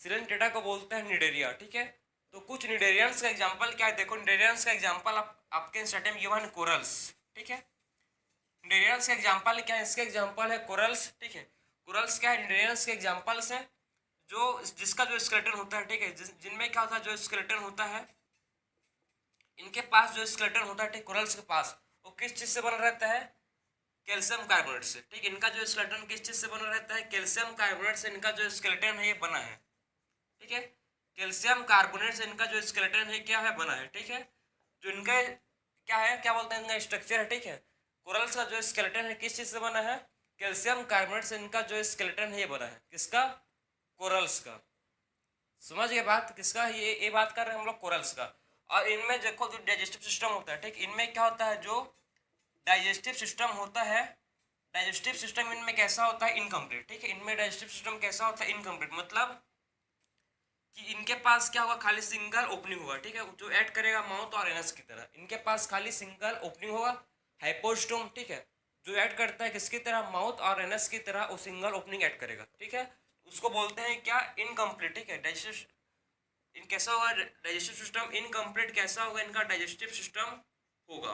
सिलेंट्रेटा को बोलते हैं निडेरिया, ठीक है। तो कुछ निडेरियंस का एग्जांपल क्या है? देखो निडेरियंस का एग्जांपल आपके स्टेटमेंट गिवन कोरल्स, ठीक है। निडेरियंस का एग्जांपल क्या है? इसके एग्जांपल है कोरल्स, ठीक है। कोरल्स क्या है? निडेरियंस के एग्जांपल्स हैं जो जिसका जो स्केलेटन होता है, ठीक है। जिनमें क्या होता है? जो स्केलेटन होता है, इनके पास जो स्केलेटन होता है, ठीक, कोरल्स के पास, वो किस चीज से बना रहता है? कैल्शियम कार्बोनेट से, ठीक। इनका जो स्केलेटन किस चीज से बना रहता है? कैल्शियम कार्बोनेट से इनका जो स्केलेटन है ये बना है, ठीक है। कैल्शियम कार्बोनेट से इनका जो स्केलेटन है क्या है? बना है, ठीक है। जो इनका क्या है, क्या बोलते हैं? इनका स्ट्रक्चर है, ठीक है। कोरल्स का जो स्केलेटन है किस चीज से बना है? कैल्शियम कार्बोनेट से इनका जो स्केलेटन है ये बना है। किसका? कोरल्स का। समझ गए बात? किसका? ये बात कर रहे हैं हम लोग कोरल्स का। और इनमें देखो जो डाइजेस्टिव सिस्टम होता है, ठीक, इनमें क्या होता है? जो डाइजेस्टिव सिस्टम होता है, डाइजेस्टिव सिस्टम इनमें कैसा होता है? इनकम्प्लीट, ठीक है। इनमें डाइजेस्टिव सिस्टम कैसा होता है? इनकम्प्लीट। मतलब कि इनके पास क्या होगा? खाली सिंगल ओपनिंग होगा, ठीक है। जो ऐड करेगा माउथ और एनस की तरह, इनके पास खाली सिंगल ओपनिंग होगा, हाइपोस्टोम, ठीक है। जो ऐड करता है किसकी तरह? माउथ और एनस की तरह वो सिंगल ओपनिंग ऐड करेगा, ठीक है। उसको बोलते हैं क्या? इनकम्प्लीट, ठीक है। डाइजेस्टिव इन कैसा होगा? डाइजेस्टिव सिस्टम इनकम्प्लीट कैसा होगा? इनका डाइजेस्टिव सिस्टम होगा,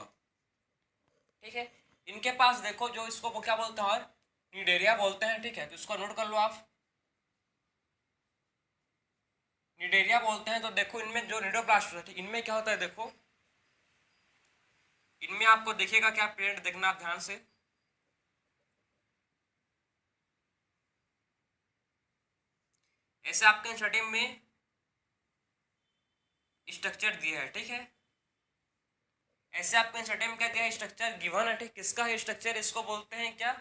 ठीक है। इनके पास देखो जो इसको वो क्या बोलते हैं? और निडेरिया बोलते हैं, ठीक है। तो इसको नोट कर लो आप, निडेरिया बोलते हैं। तो देखो इनमें जो निडोप्लास्ट होता है, इनमें क्या होता है? देखो इनमें आपको देखिएगा क्या? पेड़ देखना आप ध्यान से। ऐसे आपके स्टडी में स्ट्रक्चर दिया है, ठीक है। ऐसे आपको स्टडी में क्या दिया है? स्ट्रक्चर गिवन है, ठीक। किसका है स्ट्रक्चर? इसको बोलते हैं क्या?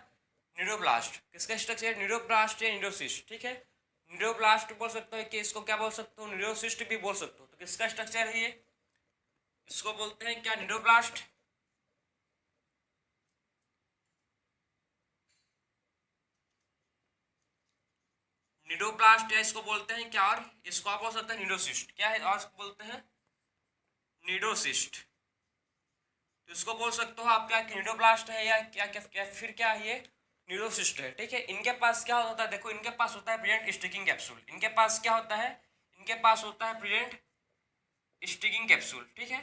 निडोब्लास्ट। किसका स्ट्रक्चर? निडोब्लास्ट या निडोसिस्ट, ठीक है। निडोब्लास्ट बोल सकते हो कि इसको क्या बोल सकते हो? निडोसिस्ट भी बोल सकते हो। तो किसका स्ट्रक्चर है ये? इसको बोलते हैं क्या? निडोब्लास्ट। निडोब्लास्ट या इसको बोलते हैं क्या? और इसको आप बोल सकते हैं निडोसिस्ट। क्या है? और इसको बोलते हैं निडोसिस्ट। तो इसको बोल सकते हो आप क्या? निडोब्लास्ट है या क्या क्या, क्या फिर क्या है? ये न्यूरोसिस्ट है, ठीक है। इनके पास क्या होता है? देखो इनके पास होता है प्रेजेंट स्टिकिंग कैप्सूल। इनके पास क्या होता है? इनके पास होता है प्रेजेंट स्टिकिंग कैप्सूल, ठीक है।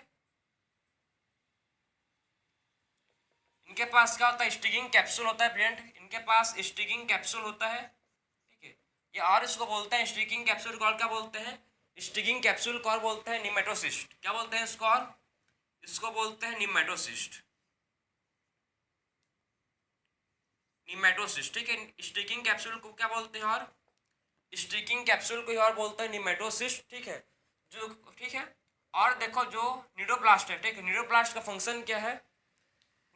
इनके पास क्या होता है? स्टिकिंग कैप्सूल होता है प्रेजेंट। इनके पास स्टिकिंग कैप्सूल होता है, ठीक है। ये और इसको बोलते हैं स्टिकिंग कैप्सूल को और क्या बोलते हैं? स्टिकिंग कैप्सूल को और बोलते हैं निमेटोसिस्ट। क्या बोलते हैं इसको? और इसको बोलते हैं निमेटोसिस्ट। निमेटोसिस्ट, ठीक है। स्टिकिंग कैप्सूल को क्या बोलते हैं, और स्टिकिंग कैप्सूल को और बोलते हैं निमेटोसिस्ट, ठीक है। जो ठीक है, और देखो जो निडोप्लास्ट है, ठीक है, निडोप्लास्ट का फंक्शन क्या है,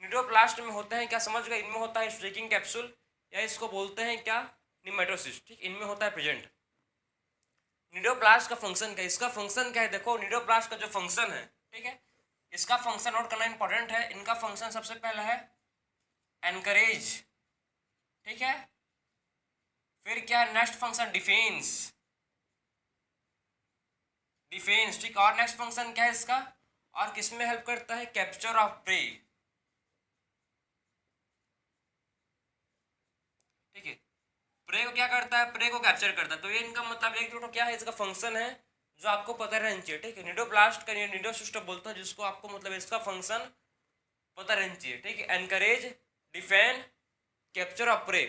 निडोप्लास्ट में होता है क्या, समझ गए, इनमें होता है स्टिकिंग कैप्सूल, या इसको बोलते हैं क्या, निमेटोसिस्ट, ठीक, इनमें होता है प्रेजेंट। निडोप्लास्ट का फंक्शन क्या है, इसका फंक्शन क्या है, देखो निडोप्लास्ट का जो फंक्शन है, ठीक है, इसका फंक्शन नोट करना इंपॉर्टेंट है। इनका फंक्शन सबसे पहला है एनकरेज, ठीक है, फिर क्या है नेक्स्ट फंक्शन डिफेंस, डिफेंस, ठीक, और नेक्स्ट फंक्शन क्या है इसका, और किसमें हेल्प करता है, कैप्चर ऑफ प्रे, ठीक है। प्रे को क्या करता है, प्रे को कैप्चर करता है, तो ये इनका मतलब एक तो क्या है, इसका फंक्शन है जो आपको पता रहना चाहिए, ठीक है। निडोप्लास्ट का निडोसिस्ट बोलता है जिसको आपको मतलब इसका फंक्शन पता रहना चाहिए, ठीक है। Encourage, defend, capture of prey,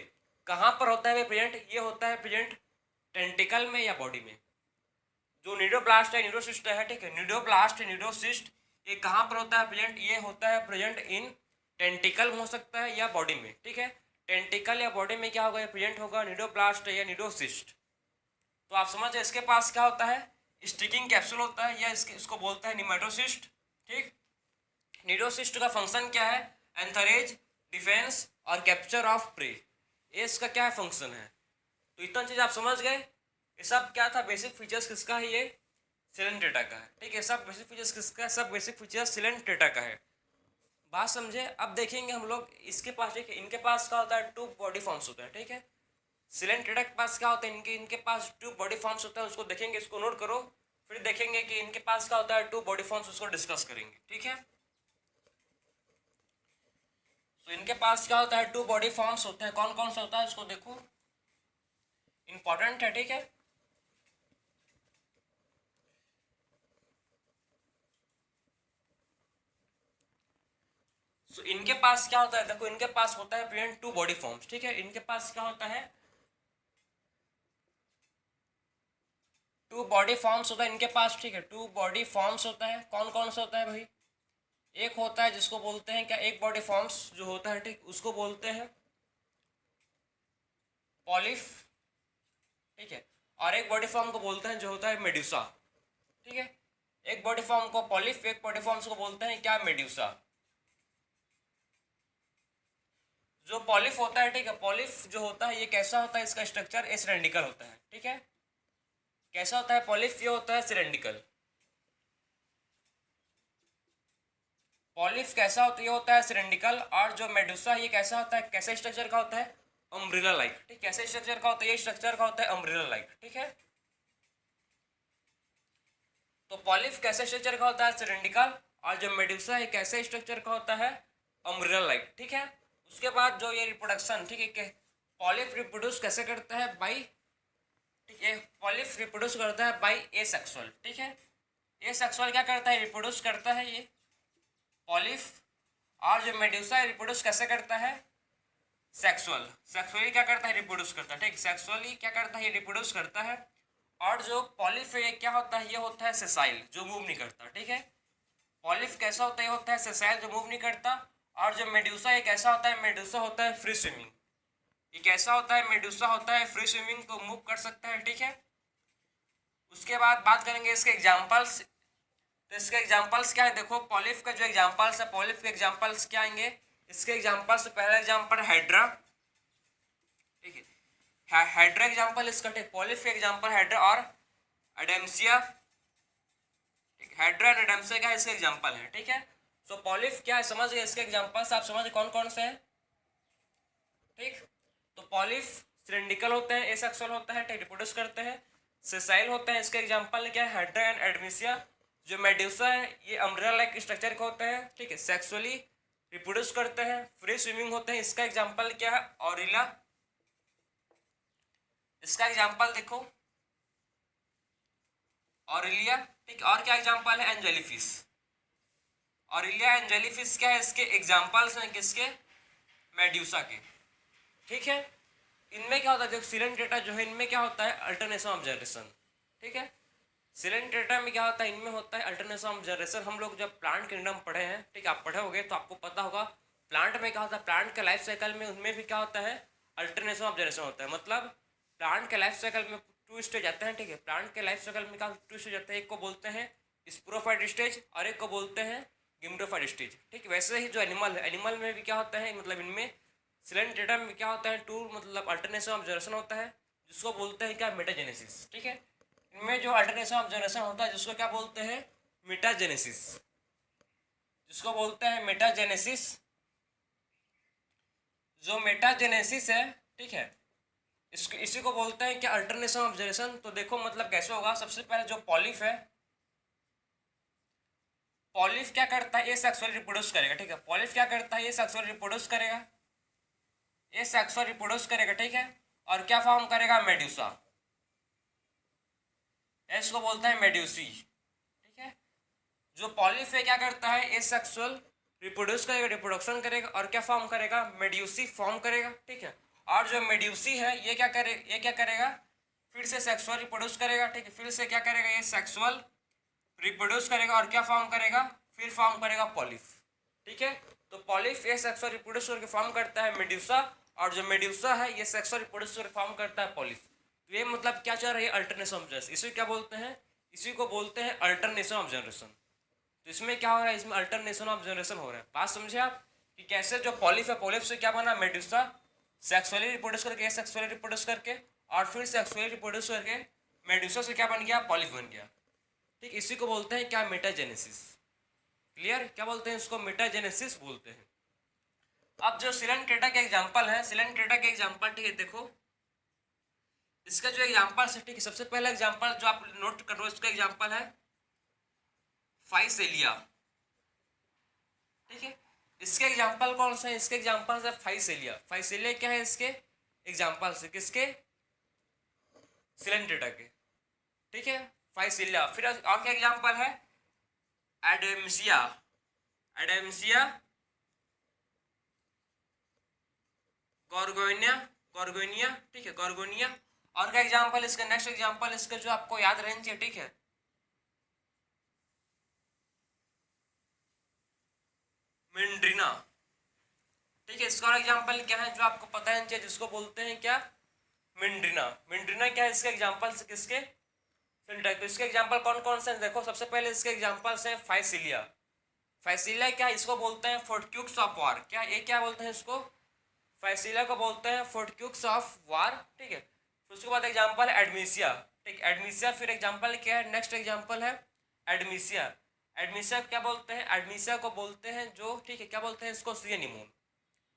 कहाँ पर होता है प्रेजेंट, ये होता है प्रेजेंट टेंटिकल में या बॉडी में। जो निडोप्लास्ट है, निडोसिस्ट है, ठीक है, निडोप्लास्ट, निडोसिस्ट, ये कहाँ पर होता है प्रेजेंट, ये होता है प्रेजेंट इन टेंटिकल हो सकता है या बॉडी में, ठीक है। टेंटिकल या बॉडी में क्या होगा, प्रेजेंट होगा निडोप्लास्ट या निडोसिस्ट। तो आप समझ रहे इसके पास क्या होता है, स्टिकिंग कैप्सूल होता है, या इसको बोलते हैं निमेटोसिस्ट, ठीक। निडोसिस्ट का फंक्शन क्या है, एंथरेज, डिफेंस और कैप्चर ऑफ प्रे, ये इसका क्या है फंक्शन है। तो इतना चीज आप समझ गए, ये सब क्या था, बेसिक फीचर्स किसका है, ये सिलेंट डेटा का है, ठीक है। सब बेसिक फीचर्स किसका है, सब बेसिक फीचर्स सिलेंट डेटा का है, बात समझे। अब देखेंगे हम लोग इसके पास, ठीक है, इनके पास क्या होता है, टू बॉडी फॉर्म्स होते हैं, ठीक है। सिलेंट डेटा के पास क्या होता है, इनके पास टू बॉडी फॉर्म्स होता है, उसको देखेंगे, इसको नोट करो, फिर देखेंगे कि इनके पास क्या होता है, टू बॉडी फॉर्म्स, उसको डिस्कस करेंगे, ठीक है। तो इनके पास क्या होता है, टू बॉडी फॉर्म्स होते हैं, कौन कौन सा होता है उसको देखो, इंपॉर्टेंट है, ठीक है। तो इनके पास क्या होता है, देखो इनके पास होता है प्रेजेंट टू बॉडी फॉर्म्स, ठीक है। इनके पास क्या होता है, टू बॉडी फॉर्म्स होता है इनके पास, ठीक है। टू बॉडी फॉर्म्स होता है, कौन कौन सा होता है भाई, एक होता है जिसको बोलते हैं क्या, एक बॉडी फॉर्म्स जो होता है, ठीक, उसको बोलते हैं पॉलिफ, ठीक है, और एक बॉडी फॉर्म को बोलते हैं जो होता है मेड्यूसा, ठीक है। एक बॉडी फॉर्म को पॉलिफ, एक बॉडी फॉर्म्स को बोलते हैं क्या, मेड्यूसा। जो पॉलिफ होता है, ठीक है, पॉलिफ जो होता है ये कैसा होता है, इसका स्ट्रक्चर ए सिलेंड्रिकल होता है, ठीक है। कैसा होता है पॉलिफ, ये होता है सिलेंड्रिकल। पॉलिफ कैसा होता है, ये होता है सिलेंड्रिकल, और जो मेडुसा ये कैसा होता है, कैसे स्ट्रक्चर का होता है, अम्ब्रेला लाइक, ठीक, कैसे स्ट्रक्चर का होता है, ये स्ट्रक्चर का होता है अम्ब्रेला लाइक, ठीक है। तो पॉलिफ कैसे स्ट्रक्चर का होता है, सिलेंड्रिकल, और जो मेडुसा है कैसे स्ट्रक्चर का होता है, अम्ब्रेला लाइक, ठीक है। उसके बाद जो ये रिप्रोडक्शन, ठीक है, पॉलिफ रिप्रोड्यूस कैसे करता है, बाई, ठीक है, पॉलिफ रिप्रोड्यूस करता है बाई ए सेक्सुअल, ठीक है। ए सेक्सुअल क्या करता है, रिप्रोड्यूस करता है ये पॉलिफ, और जो मेड्यूसा रिप्रोड्यूस कैसे करता है, सेक्सुअल, सेक्सुअली क्या करता है, रिप्रोड्यूस करता है, ठीक, सेक्सुअली क्या करता है, ये रिप्रोड्यूस करता है। और जो पॉलिफ है क्या होता है, ये होता है सेसाइल, जो मूव नहीं करता, ठीक है। पॉलिफ कैसा होता है, ये होता है सेसाइल, जो मूव नहीं करता। और जो मेड्यूसा ये कैसा होता है, मेड्यूसा होता है फ्री स्विमिंग, ये कैसा होता है, मेडुसा होता है फ्री स्विमिंग, को मूव कर सकता है, ठीक है। उसके बाद बात करेंगे इसके एग्जांपल्स, तो इसके एग्जांपल्स क्या है, देखो पॉलिफ का जो एग्जांपल्स है, पॉलिफ के एग्जांपल्स क्या आएंगे, इसके एग्जांपल्स, पहला एग्जांपल हाइड्रा, ठीक है, हाइड्रा एग्जांपल इसका, ठीक, पॉलिफ के एग्जांपल हाइड्रा और एडेम्सिया, ठीक, हाइड्रा एंड एडेम्सिया क्या है, इसके एग्जांपल है, ठीक है। सो पॉलिफ क्या है, समझ गए, इसके एग्जांपल्स आप समझ कौन कौन से हैं, ठीक। तो पॉलिफ सिलेंड्रिकल होते हैं, एसेक्सुअल होता है, रिप्रोड्यूस करते हैं, सेसाइल होते हैं, इसके एग्जांपल क्या है, हाइड्रा एंड एडमिसिया। जो मेड्यूसा है ये अम्ब्रेला लाइक स्ट्रक्चर के होते हैं, ठीक है, सेक्सुअली रिप्रोड्यूस करते हैं, फ्री स्विमिंग होते हैं, इसका एग्जांपल क्या है, ऑरिला, इसका एग्जांपल देखो ऑरिलिया, ठीक, और क्या एग्जांपल है, एंजेलीफिश। ऑरिलिया एंजेलीफिश क्या है, इसके एग्जांपल्स हैं किसके, मेड्यूसा के, ठीक है। इनमें क्या होता है, जो सिलेंट डेटा जो है इनमें क्या होता है, अल्टरनेशन ऑफ जनरेशन, ठीक है। सिलेंट डेटा में क्या होता है, इनमें होता है अल्टरनेशन ऑफ जनरेशन। हम लोग जब प्लांट किंगडम पढ़े हैं, ठीक है, आप पढ़े होगे तो आपको पता होगा प्लांट में क्या होता है, प्लांट के लाइफ साइकिल में उनमें भी क्या होता है, अल्टरनेशन ऑफ जनरेशन होता है। मतलब प्लांट के लाइफ साइकिल में टू स्टेज आते हैं, ठीक है। प्लांट के लाइफ साइकिल में क्या टू स्टेज आते हैं, एक को बोलते हैं स्पोरोफाइट स्टेज और एक को बोलते हैं गिम्नोफाइट स्टेज, ठीक। वैसे ही जो एनिमल है, एनिमल में भी क्या होता है, मतलब इनमें सिलेंट्रेटा में क्या होता है, टू मतलब अल्टरनेशन ऑफ जनरेशन होता है, जिसको बोलते हैं क्या, मेटाजेनेसिस, ठीक है। इनमें जो अल्टरनेशन ऑफ जनरेशन होता है जिसको क्या बोलते हैं, मेटाजेनेसिस, जिसको बोलते हैं मेटाजेनेसिस। जो मेटाजेनेसिस है, ठीक है, इसको इसी को बोलते हैं क्या, अल्टरनेशन ऑफ जनरेशन। तो देखो मतलब कैसे होगा, सबसे पहले जो पॉलिफ है, पॉलिफ क्या करता है, ये सेक्सुअल रिप्रोड्यूस करेगा, ठीक है। पॉलिफ क्या करता है, ये सेक्सुअल रिप्रोड्यूस करेगा, ये सेक्सुअल रिप्रोड्यूस करेगा, ठीक है। और क्या फॉर्म करेगा, मेड्यूसा, इसको बोलते हैं मेड्यूसी, ठीक है। जो पॉलिफ है क्या करता है, ये सेक्सुअल रिप्रोड्यूस करेगा, रिप्रोडक्शन करेगा और क्या फॉर्म करेगा, मेड्यूसी फॉर्म करेगा, ठीक है। और जो मेड्यूसी है ये क्या करेगा, फिर से सेक्सुअल रिप्रोड्यूस करेगा, ठीक है। फिर से क्या करेगा, ये सेक्सुअल रिप्रोड्यूस करेगा और क्या फॉर्म करेगा, फिर फॉर्म करेगा पॉलिफ, ठीक है। तो पॉलिफ ये सेक्सुअल रिप्रोड्यूस करके फॉर्म करता है मेड्यूसा, और जो मेड्यूसा है ये सेक्सुअल रिप्रोड्यूस करके फॉर्म करता है पॉलिफ। तो ये मतलब क्या चल रहा है, अल्टरनेशन ऑफ जनरेशन, इसी क्या बोलते हैं, इसी को बोलते हैं अल्टरनेशन ऑफ जनरेशन। तो इसमें क्या हो रहा है, इसमें अल्टरनेशन ऑफ जनरेशन हो रहा है। बात समझे आप कि कैसे जो पॉलिफ है, पॉलिफ से क्या बना, मेड्यूसा, सेक्सुअली रिप्रोड्यूस करके, सेक्सुअली रिप्रोड्यूस करके और फिर सेक्सुअली रिप्रोड्यूस करके मेड्यूसा से क्या बन गया, पॉलिफ बन गया, ठीक। इसी को बोलते हैं क्या, मेटाजेनेसिस। क्लियर, क्या बोलते हैं इसको, मेटाजेनेसिस बोलते हैं। अब जो सिलेंट्रेटा के एग्जांपल है, सिलेंट्रेटा के एग्जांपल, ठीक है, देखो इसका जो एग्जांपल है, ठीक है, सबसे पहला एग्जांपल जो आप नोट करो, इसका एग्जांपल है फाइसेलिया, ठीक है। इसके एग्जांपल कौन सा है, इसके एग्जांपल है फाइसेलिया। फाइसेलिया क्या है, इसके एग्जांपल से, किसके, सिलेंट्रेटा के, ठीक है, फाइसेलिया। फिर और क्या एग्जांपल है, एडेम्सिया, एडेम्सिया, गॉर्गोनिया, गॉर्गोनिया, ठीक है, गॉर्गोनिया। और क्या एग्जांपल इसका, नेक्स्ट एग्जांपल इसका जो आपको याद रहना चाहिए, ठीक है, मेंड्रिना, ठीक है। इसका एग्जांपल क्या है जो आपको पता है चाहिए, जिसको बोलते हैं क्या, मेंड्रिना। मेंड्रिना क्या है, इसके एग्जांपल्स किसके, तो इसके एग्जांपल कौन कौन से हैं, देखो सबसे पहले इसके एग्जांपल्स हैं फाइसिलिया। फाइसिलिया क्या, इसको बोलते हैं फोर्ट्यूक्स ऑफ वार, क्या ये क्या बोलते हैं इसको, फाइसिलिया को बोलते हैं फोर्ट्यूक्स ऑफ वार, ठीक है। फिर उसके बाद एग्जांपल एडमिसिया, ठीक, एडमिसिया। फिर एग्जांपल क्या है, नेक्स्ट एग्जांपल है एडमिसिया। एडमिसिया क्या बोलते हैं, एडमिसिया को बोलते हैं जो, ठीक है, क्या बोलते हैं इसको, सी एनीमोन।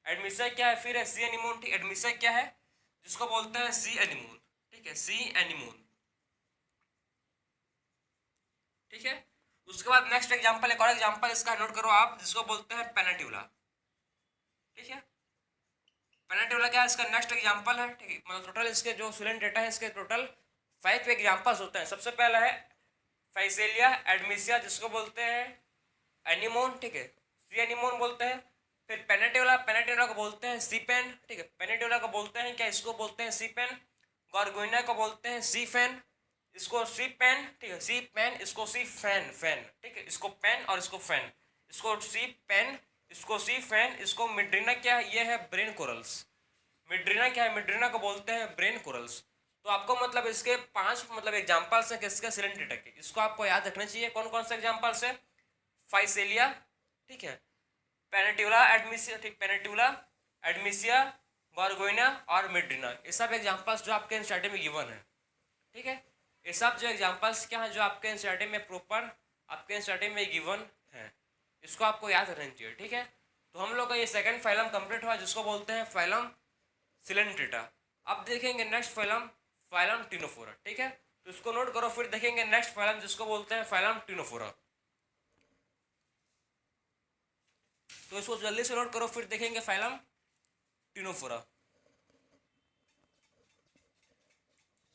एडमिसिया क्या है, फिर है सी एनीमोन, ठीक। एडमिसिया क्या है, जिसको बोलते हैं सी एनीमोन, ठीक है, सी एनीमोन, ठीक है। उसके बाद नेक्स्ट एग्जांपल, एक और एग्जांपल इसका नोट करो आप, जिसको बोलते हैं पेनाट्यूला, ठीक है। पेनाट्यूला क्या है, इसका नेक्स्ट एग्जांपल है, ठीक है। मतलब टोटल इसके जो सिलेंट्रेटा है, इसके टोटल 5 एग्जांपल्स होते हैं। सबसे पहला है फाइसेलिया, एडमिसिया, जिसको बोलते हैं एनीमोन, ठीक है, सी एनीमोन बोलते हैं। फिर पेनाट्यूला, पेनाट्यूला को बोलते हैं सी पेन, ठीक है, पेनाट्यूला को बोलते हैं क्या, इसको बोलते हैं सी पेन। गॉर्गोनिया को बोलते हैं सी फैन, इसको सी पेन, ठीक है, सी पेन, इसको सी फैन, फैन, ठीक है, इसको पेन और इसको फैन, इसको सी पेन, इसको सी फैन, इसको मिड्रीना क्या है, ये है ब्रेन कोरल्स। मिड्रीना क्या है, मिड्रीना को बोलते हैं ब्रेन कोरल्स। तो आपको मतलब इसके 5 मतलब एग्जांपल्स हैं किसके, सिलेंट्रेटा के, इसको आपको याद रखना चाहिए। कौन कौन से एग्जांपल्स है, फाइसेलिया, ठीक है, पेनाट्यूला, एडमिसिया, ठीक, पेनाट्यूला, एडमिसिया, गॉर्गोनिया और मिड्रीना, ये सब एग्जांपल्स जो आपके एनसीईआरटी में गिवन है, ठीक है। ये सब जो एग्जांपल्स क्या हैं जो आपके एनसीईआरटी में प्रॉपर आपके एनसीईआरटी में गिवन है, इसको आपको याद रखना चाहिए, ठीक है। तो हम लोग का ये सेकंड फाइलम कंप्लीट हुआ, जिसको बोलते हैं फाइलम सिलेंट्रेटा। अब देखेंगे नेक्स्ट फाइलम, फाइलम टिनोफोरा, ठीक है। तो इसको नोट करो, फिर देखेंगे नेक्स्ट फाइलम जिसको बोलते हैं फाइलम टिनोफोरा। तो इसको जल्दी से नोट करो, फिर देखेंगे फाइलम टिनोफोरा।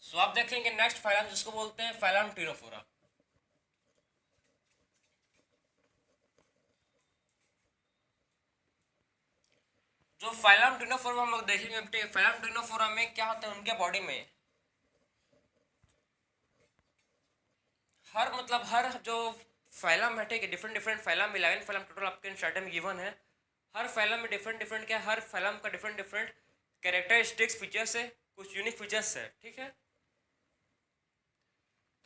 सो आप देखेंगे नेक्स्ट फाइलम जिसको बोलते हैं फाइलम टिनोफोरा। जो फाइलम टिनोफोरा हम लोग देखेंगे, फाइलम टिनोफोरा में क्या होता है, उनके बॉडी में हर जो फाइलम है, ठीक है, different different phylum, 11 phylum total आपके एनसीईआरटी में गिवन है। हर फाइलम में डिफरेंट डिफरेंट क्या, हर फाइलम का डिफरेंट डिफरेंट कैरेक्टरिस्टिक्स फीचर्स है, कुछ यूनिक फीचर्स है, ठीक है।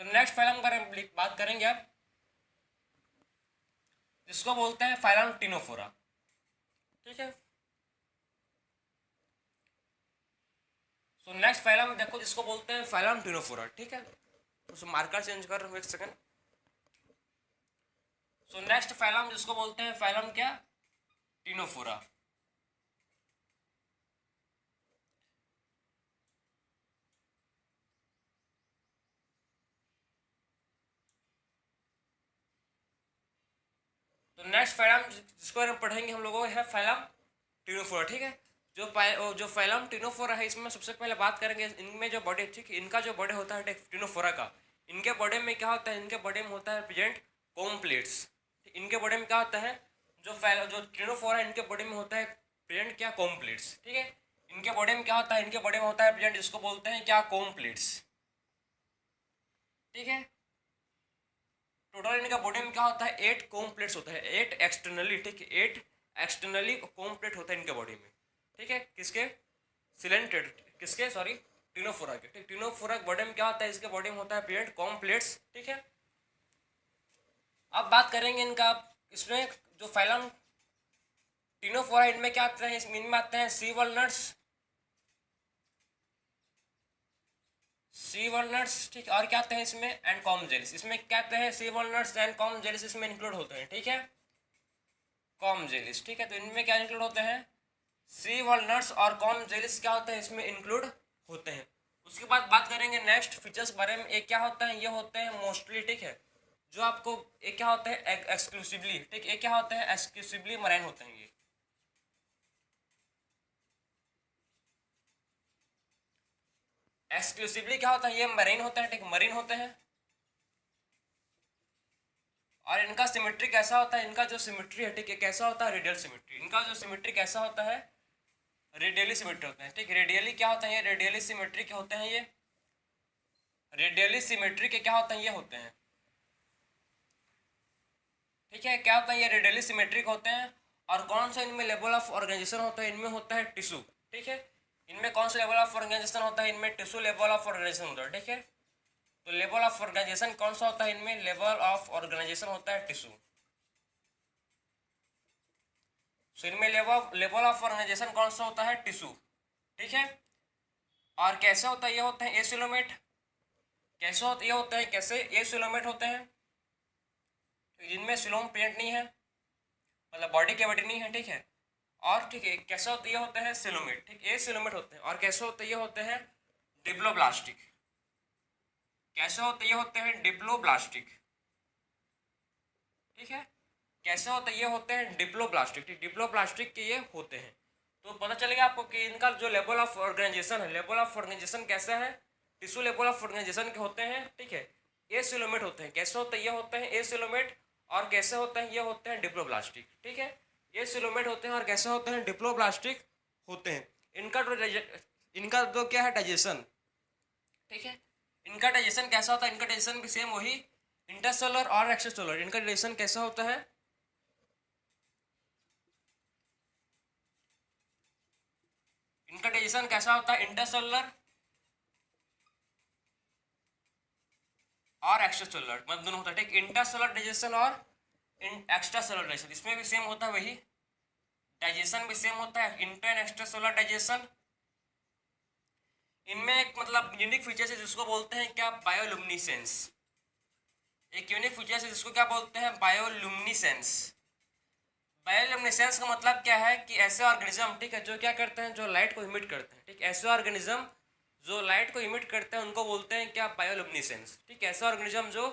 तो नेक्स्ट फाइलम का बात करेंगे आप, जिसको बोलते हैं फाइलम टिनोफोरा, ठीक है। सो नेक्स्ट फाइलम देखो जिसको बोलते हैं फाइलम टिनोफोरा, ठीक है। तो मार्कर चेंज कर रहा हूँ एक सेकंड। सो नेक्स्ट फाइलम जिसको बोलते हैं फाइलम क्या, टिनोफोरा। तो नेक्स्ट फाइलम जिसको हम पढ़ेंगे हम लोगों है फाइलम टिनोफोरा, ठीक है। जो फाइलम टिनोफोरा है, इसमें सबसे पहले बात करेंगे इनमें जो बॉडी, ठीक है, इनका जो बॉडी होता है टिनोफोरा का, इनके बॉडी में क्या होता है, इनके बॉडी में होता है प्रेजेंट कॉम्प्लेट्स। इनके बॉडी में क्या होता है, जो टिनोफोरा है इनके बॉडी में होता है प्रेजेंट क्या, कॉम्प्लेट्स, ठीक है। इनके बॉडी में क्या होता है, इनके बॉडी में होता है प्रेजेंट जिसको बोलते हैं क्या, कॉम्प्लेट्स, ठीक है। टोटल इनका बॉडी में क्या होता है, 8 कॉम्प्लेट्स होता है, 8 एक्सटर्नली, ठीक है, 8 एक्सटर्नली कॉम्प्लेट होता है इनके बॉडी में, ठीक है। किसके, सिलेंटेड, किसके, सॉरी, टिनोफोरा के, ठीक। टिनोफोरा के बॉडी में क्या होता है, इसके बॉडी में होता है प्रेजेंट कॉम्प्लेट्स, ठीक है। अब बात करेंगे इनका, इसमें जो फाइलम टिनोफोरा, इनमें क्या आते हैं, इनमें आते हैं सी वॉलनट्स, सी वॉलनट्स, ठीक है। और क्या आते हैं इसमें, एंड कॉम जेलिस। इसमें क्या आते हैं, सी वॉलनट्स एंड कॉम जेलिस इसमें इंक्लूड होते हैं, ठीक है, कॉम जेलिस, ठीक है। तो इनमें क्या इंक्लूड होते हैं, सी वॉलनट्स और कॉम जेलिस क्या होते हैं इसमें इंक्लूड होते हैं। उसके बाद बात करेंगे नेक्स्ट फीचर्स बारे में। एक क्या होता है, ये होते हैं मोस्टली, ठीक है, जो आपको, एक क्या होता है एक्सक्लूसिवली, ठीक, एक क्या होते हैं एक्सक्लूसिवली मराइन होते हैं ये। एक्सक्लूसिवली क्या होता है, ये मरीन होता है, ठीक, मरीन होते हैं। और इनका सिमेट्री कैसा होता है, इनका जो सिमेट्री है, ठीक है, कैसा होता है, रेडियल सिमेट्री। इनका जो सिमेट्री कैसा होता है, रेडियली सिमेट्री होते हैं, ठीक। रेडियली क्या होता है, ये रेडियली सिमेट्री के होते हैं, ये रेडियली सिमेट्री के क्या होते हैं, ये होते हैं, ठीक है। क्या होता है, ये रेडियली सिमेट्रिक होते हैं। और कौन सा इनमें लेवल ऑफ ऑर्गेनाइजेशन होता है, इनमें होता है टिश्यू, ठीक है। इनमें कौन सा लेवल ऑफ ऑर्गेनाइजेशन होता है, इनमें टिश्यू लेवल ऑफ ऑर्गेनाइजेशन होता है, ठीक है। तो लेवल ऑफ ऑर्गेनाइजेशन कौन सा होता है, इनमें लेवल ऑफ ऑर्गेनाइजेशन होता है टिश्यू। सो इनमें लेवल ऑफ ऑर्गेनाइजेशन कौन सा होता है, टिश्यू, ठीक है। और कैसे होता है, ये होते हैं एसिलोमेट। कैसे होते, ये होते हैं कैसे, एसिलोमेट होते हैं, इनमें सिलोम प्रेजेंट नहीं है, मतलब बॉडी कैविटी नहीं है, ठीक है। और ठीक है, कैसे होते, ये होते हैं सिलोमेट, ठीक, ये सिलोमेट होते हैं। और कैसे होते, ये होते हैं डिप्लोब्लास्टिक। कैसे होते, ये होते हैं डिप्लोब्लास्टिक, ठीक है। कैसे होते, ये होते हैं डिप्लोब्लास्टिक, ठीक, डिप्लोब्लास्टिक के ये होते हैं। तो पता चलेगा आपको कि इनका जो लेवल ऑफ ऑर्गेनाइजेशन है, लेवल ऑफ ऑर्गेनाइजेशन कैसा है, टिश्यू लेवल ऑफ ऑर्गेनाइजेशन के होते हैं, ठीक है, एसिलोमेट होते हैं। कैसे होते, ये होते हैं एसिलोमेट। और कैसे होते हैं, ये होते हैं डिप्लोब्लास्टिक, ठीक है। ये सिलोमेट होते हैं और कैसे होते हैं, डिप्लोब्लास्टिक होते हैं। इनका जो क्या है, डाइजेशन, ठीक है। इनका डाइजेशन कैसा होता है, इनका डाइजेशन भी सेम वही इंटरसेलुलर और एक्स्ट्रासेलुलर। इनका डाइजेशन कैसा होता है, इनका डाइजेशन कैसा होता है, इंटरसेलुलर और एक्स्ट्रासेलुलर, मतलब दोनों होता है, ठीक। इंटरसेलुलर डाइजेशन और एक्स्ट्रासेलुलर डाइजेशन, इसमें भी सेम होता है वही डाइजेशन भी सेम होता है, इंटर एंड एक्स्ट्रासेलुलर डाइजेशन। इनमें एक मतलब यूनिक फीचर्स है जिसको बोलते हैं क्या, बायोलुमिनेसेंस। एक यूनिक फीचर्स है जिसको क्या बोलते हैं, बायोलुमिनेसेंस। बायोलुमिनेसेंस का मतलब क्या है कि ऐसे ऑर्गेनिज्म, ठीक है, जो क्या करते हैं, जो लाइट को इमिट करते हैं, ठीक, ऐसे ऑर्गेनिज्म जो लाइट को इमिट करते हैं उनको बोलते हैं क्या, बायोलुमिनेसेंस, ठीक। ऐसे ऑर्गेनिज्म जो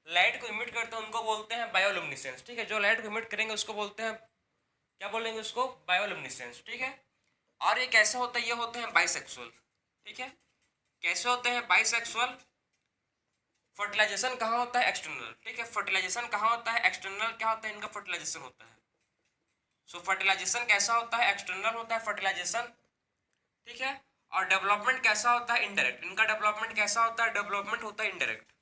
लाइट को इमिट करते हैं उनको बोलते हैं बायोलुमिनेसेंस, ठीक है। जो लाइट को इमिट करेंगे उसको बोलते हैं क्या, बोलेंगे उसको, बायोलुमिनेसेंस, ठीक है। और ये कैसे होता है, ये होते हैं बाइसेक्सुअल, ठीक है। कैसे होते हैं, बाइसेक्सुअल। फर्टिलाइजेशन कहाँ होता है, एक्सटर्नल, ठीक है। फर्टिलाइजेशन कहाँ होता है, एक्सटर्नल। क्या होता है, इनका फर्टिलाइजेशन होता है। सो फर्टिलाइजेशन कैसा होता है, एक्सटर्नल होता है फर्टिलाइजेशन, ठीक है। और डेवलपमेंट कैसा होता है, इनडायरेक्ट। इनका डेवलपमेंट कैसा होता है, डेवलपमेंट होता है इनडायरेक्ट।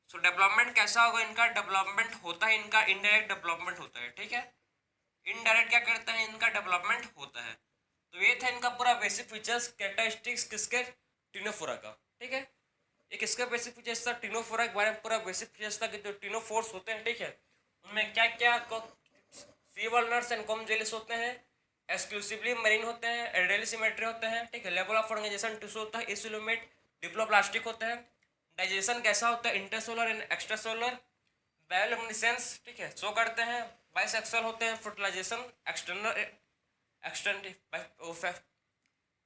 सो डेवलपमेंट कैसा होगा, इनका डेवलपमेंट होता है, इनका इनडायरेक्ट डेवलपमेंट होता है, ठीक है। इनडायरेक्ट क्या करता है, इनका डेवलपमेंट होता है। तो ये था इनका पूरा बेसिक फीचर्स, कैरेक्टरिस्टिक्स किसके, टिनोफोरा का। ठीक है, एक इसका बेसिक फीचर्स था, टिनोफोरा के बारे में पूरा बेसिक फीचर्स था कि जो टिनोफोर्स होते हैं, ठीक है, उनमें क्या क्या सी वॉलनट्स एंड कॉम जेलिस होते हैं, एक्सक्लूसिवली मरीन होते हैं, एल्डेरली सिमेट्री होते हैं, ठीक है, लेवल ऑफ ऑर्गेनाइजेशन टिश्यू होता है, इसिलोमेट डिप्लोप्लास्टिक होता है, डाइजेशन कैसा होता है, इंटरसोलर एंड एक्स्ट्रासोलर, बायोल्यूमिनेसेंस, ठीक है, शो करते हैं, बाइसेक्सुअल होते हैं, फर्टिलाइजेशन एक्सटर्नल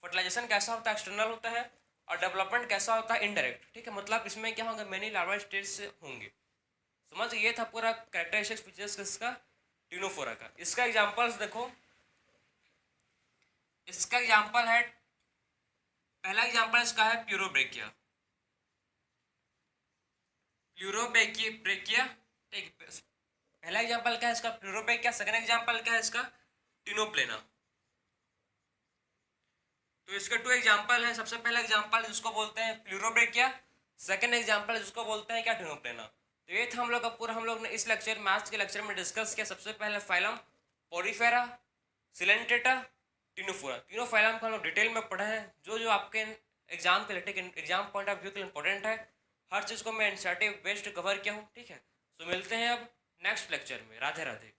फर्टिलाइजेशन कैसा होता है, एक्सटर्नल होता है, और डेवलपमेंट कैसा होता है, इनडायरेक्ट। ठीक है, मतलब इसमें क्या होगा, मेनी लार्वल स्टेज होंगे। समझ, ये था पूरा कैरेक्टरिस्टिक फीचर्स किसका, टिनोफोरा का। इसका एग्जांपल्स देखो, इसका एग्जांपल है, पहला एग्जांपल इसका है प्यूरोब्रेकिया, प्यूरोब्रेकिया, ठीक, पहला एग्जांपल क्या है इसका, प्यूरोब्रेकिया। सेकंड एग्जांपल क्या है इसका, टिनोप्लेना। तो इसके टू एग्जांपल है, सबसे पहला एग्जांपल जिसको बोलते हैं प्यूरोब्रेकिया, सेकंड एग्जांपल जिसको बोलते हैं क्या, टिनोप्लेना। तो ये था हम लोग का पूरा, हम लोग ने इस लेक्चर में, आज के लेक्चर में डिस्कस किया। सबसे पहले फाइलम पोरीफेरा, सिलेंटेटा, टिनोफोरा, तीनों फाइलम को हम लोग डिटेल में पढ़े हैं, जो जो आपके एग्जाम के लिए, एग्जाम पॉइंट ऑफ व्यू के लिए इंपॉर्टेंट है, हर चीज़ को मैं इंसर्टिव बेस्ड कवर किया हूँ। ठीक है, तो मिलते हैं अब नेक्स्ट लेक्चर में। राधे राधे।